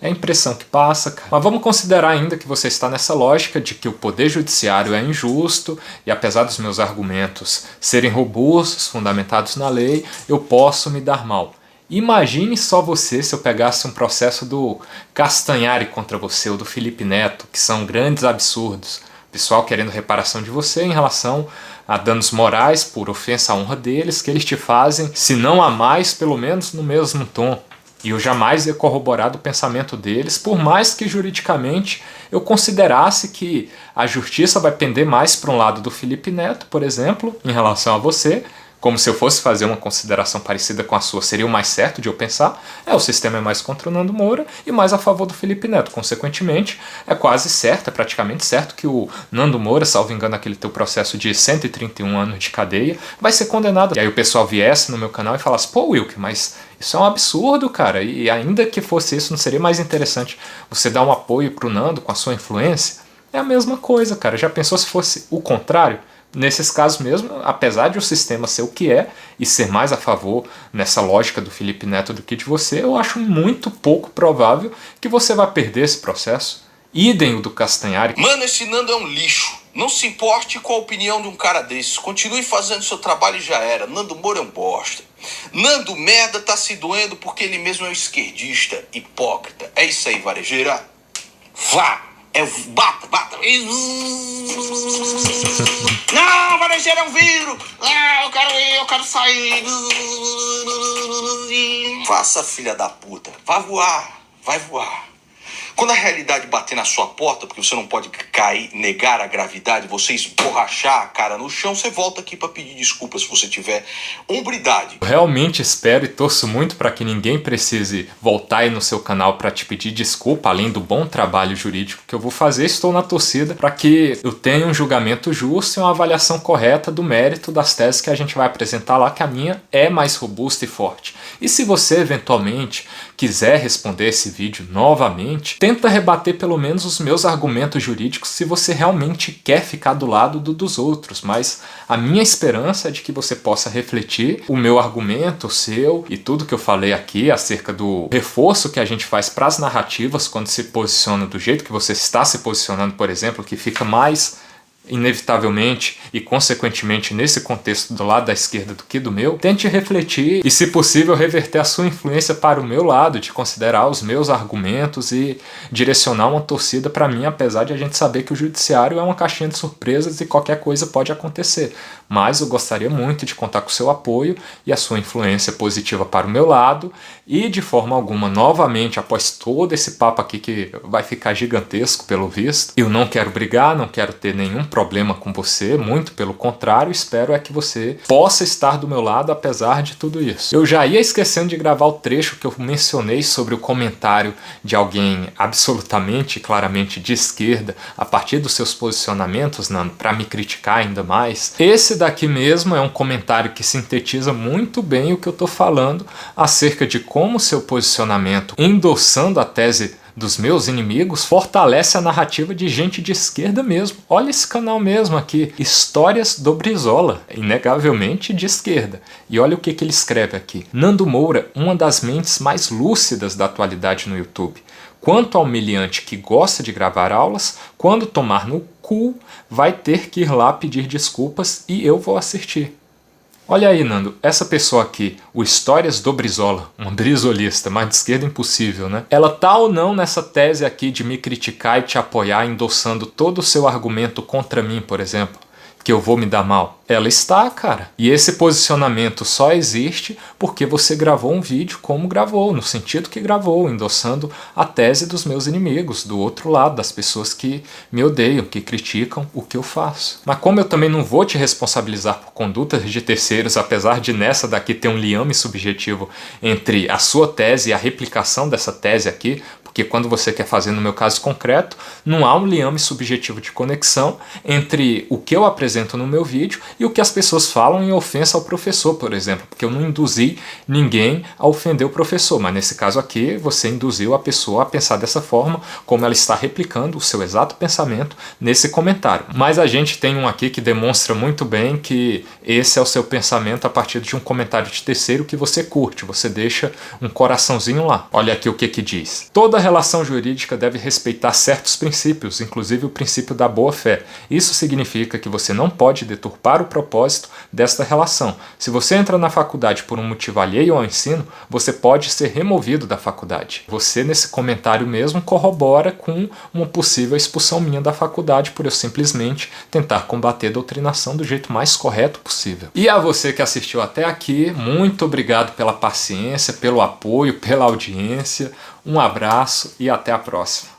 É a impressão que passa, cara. Mas vamos considerar ainda que você está nessa lógica de que o poder judiciário é injusto e apesar dos meus argumentos serem robustos, fundamentados na lei, eu posso me dar mal. Imagine só você se eu pegasse um processo do Castanhari contra você ou do Felipe Neto, que são grandes absurdos. Pessoal querendo reparação de você em relação a danos morais por ofensa à honra deles, que eles te fazem, se não a mais, pelo menos no mesmo tom. E eu jamais ia corroborar do pensamento deles, por mais que juridicamente eu considerasse que a justiça vai pender mais para um lado do Felipe Neto, por exemplo, em relação a você, como se eu fosse fazer uma consideração parecida com a sua, seria o mais certo de eu pensar, o sistema é mais contra o Nando Moura e mais a favor do Felipe Neto. Consequentemente, é quase certo, é praticamente certo que o Nando Moura, salvo engano, aquele teu processo de 131 anos de cadeia, vai ser condenado. E aí o pessoal viesse no meu canal e falasse, pô, Wilker, mas isso é um absurdo, cara, e ainda que fosse isso, não seria mais interessante você dar um apoio pro Nando com a sua influência? É a mesma coisa, cara. Já pensou se fosse o contrário? Nesses casos mesmo, apesar de o sistema ser o que é e ser mais a favor nessa lógica do Felipe Neto do que de você, eu acho muito pouco provável que você vá perder esse processo. Idem o do Castanhari. Mano, esse Nando é um lixo. Não se importe com a opinião de um cara desses. Continue fazendo seu trabalho e já era. Nando Moura é um bosta. Nando Merda tá se doendo porque ele mesmo é um esquerdista, hipócrita. É isso aí, varejeira. Vá! Bata! Não, varejeira é um vidro! Ah, eu quero sair. Faça, filha da puta. Vai voar. Quando a realidade bater na sua porta, porque você não pode cair, negar a gravidade, você esborrachar a cara no chão, você volta aqui para pedir desculpas se você tiver hombridade. Eu realmente espero e torço muito para que ninguém precise voltar aí no seu canal para te pedir desculpa, além do bom trabalho jurídico que eu vou fazer. Estou na torcida para que eu tenha um julgamento justo e uma avaliação correta do mérito das teses que a gente vai apresentar lá, que a minha é mais robusta e forte. E se você eventualmente quiser responder esse vídeo novamente, tenta rebater pelo menos os meus argumentos jurídicos se você realmente quer ficar do lado dos outros, mas a minha esperança é de que você possa refletir o meu argumento, o seu e tudo que eu falei aqui acerca do reforço que a gente faz para as narrativas quando se posiciona do jeito que você está se posicionando, por exemplo, que fica mais inevitavelmente e consequentemente nesse contexto do lado da esquerda do que do meu. Tente refletir e, se possível, reverter a sua influência para o meu lado, de considerar os meus argumentos e direcionar uma torcida para mim, apesar de a gente saber que o judiciário é uma caixinha de surpresas e qualquer coisa pode acontecer. Mas eu gostaria muito de contar com o seu apoio e a sua influência positiva para o meu lado e, de forma alguma, novamente, após todo esse papo aqui que vai ficar gigantesco pelo visto, eu não quero brigar, não quero ter nenhum problema com você, muito pelo contrário, espero é que você possa estar do meu lado apesar de tudo isso. Eu já ia esquecendo de gravar o trecho que eu mencionei sobre o comentário de alguém absolutamente, claramente de esquerda, a partir dos seus posicionamentos, Nando, para me criticar ainda mais. Esse daqui mesmo é um comentário que sintetiza muito bem o que eu tô falando acerca de como seu posicionamento endossando a tese dos meus inimigos fortalece a narrativa de gente de esquerda mesmo. Olha esse canal mesmo aqui, Histórias do Brizola, inegavelmente de esquerda. E olha o que ele escreve aqui. Nando Moura, uma das mentes mais lúcidas da atualidade no YouTube. Quanto ao humilhante que gosta de gravar aulas, quando tomar no cu, vai ter que ir lá pedir desculpas e eu vou assistir. Olha aí, Nando, essa pessoa aqui, o Histórias do Brizola, uma brizolista, mais de esquerda impossível, né? Ela tá ou não nessa tese aqui de me criticar e te apoiar, endossando todo o seu argumento contra mim, por exemplo, que eu vou me dar mal? Ela está, cara. E esse posicionamento só existe porque você gravou um vídeo como gravou, no sentido que gravou, endossando a tese dos meus inimigos, do outro lado, das pessoas que me odeiam, que criticam o que eu faço. Mas como eu também não vou te responsabilizar por condutas de terceiros, apesar de nessa daqui ter um liame subjetivo entre a sua tese e a replicação dessa tese aqui, porque quando você quer fazer, no meu caso concreto, não há um liame subjetivo de conexão entre o que eu apresento no meu vídeo e o que as pessoas falam em ofensa ao professor, por exemplo, porque eu não induzi ninguém a ofender o professor, mas nesse caso aqui você induziu a pessoa a pensar dessa forma, como ela está replicando o seu exato pensamento nesse comentário. Mas a gente tem um aqui que demonstra muito bem que esse é o seu pensamento a partir de um comentário de terceiro que você curte, você deixa um coraçãozinho lá. Olha aqui o que diz. Toda relação jurídica deve respeitar certos princípios, inclusive o princípio da boa-fé. Isso significa que você não pode deturpar o propósito desta relação. Se você entra na faculdade por um motivo alheio ao ensino, você pode ser removido da faculdade. Você, nesse comentário mesmo, corrobora com uma possível expulsão minha da faculdade por eu simplesmente tentar combater a doutrinação do jeito mais correto possível. E a você que assistiu até aqui, muito obrigado pela paciência, pelo apoio, pela audiência. Um abraço e até a próxima.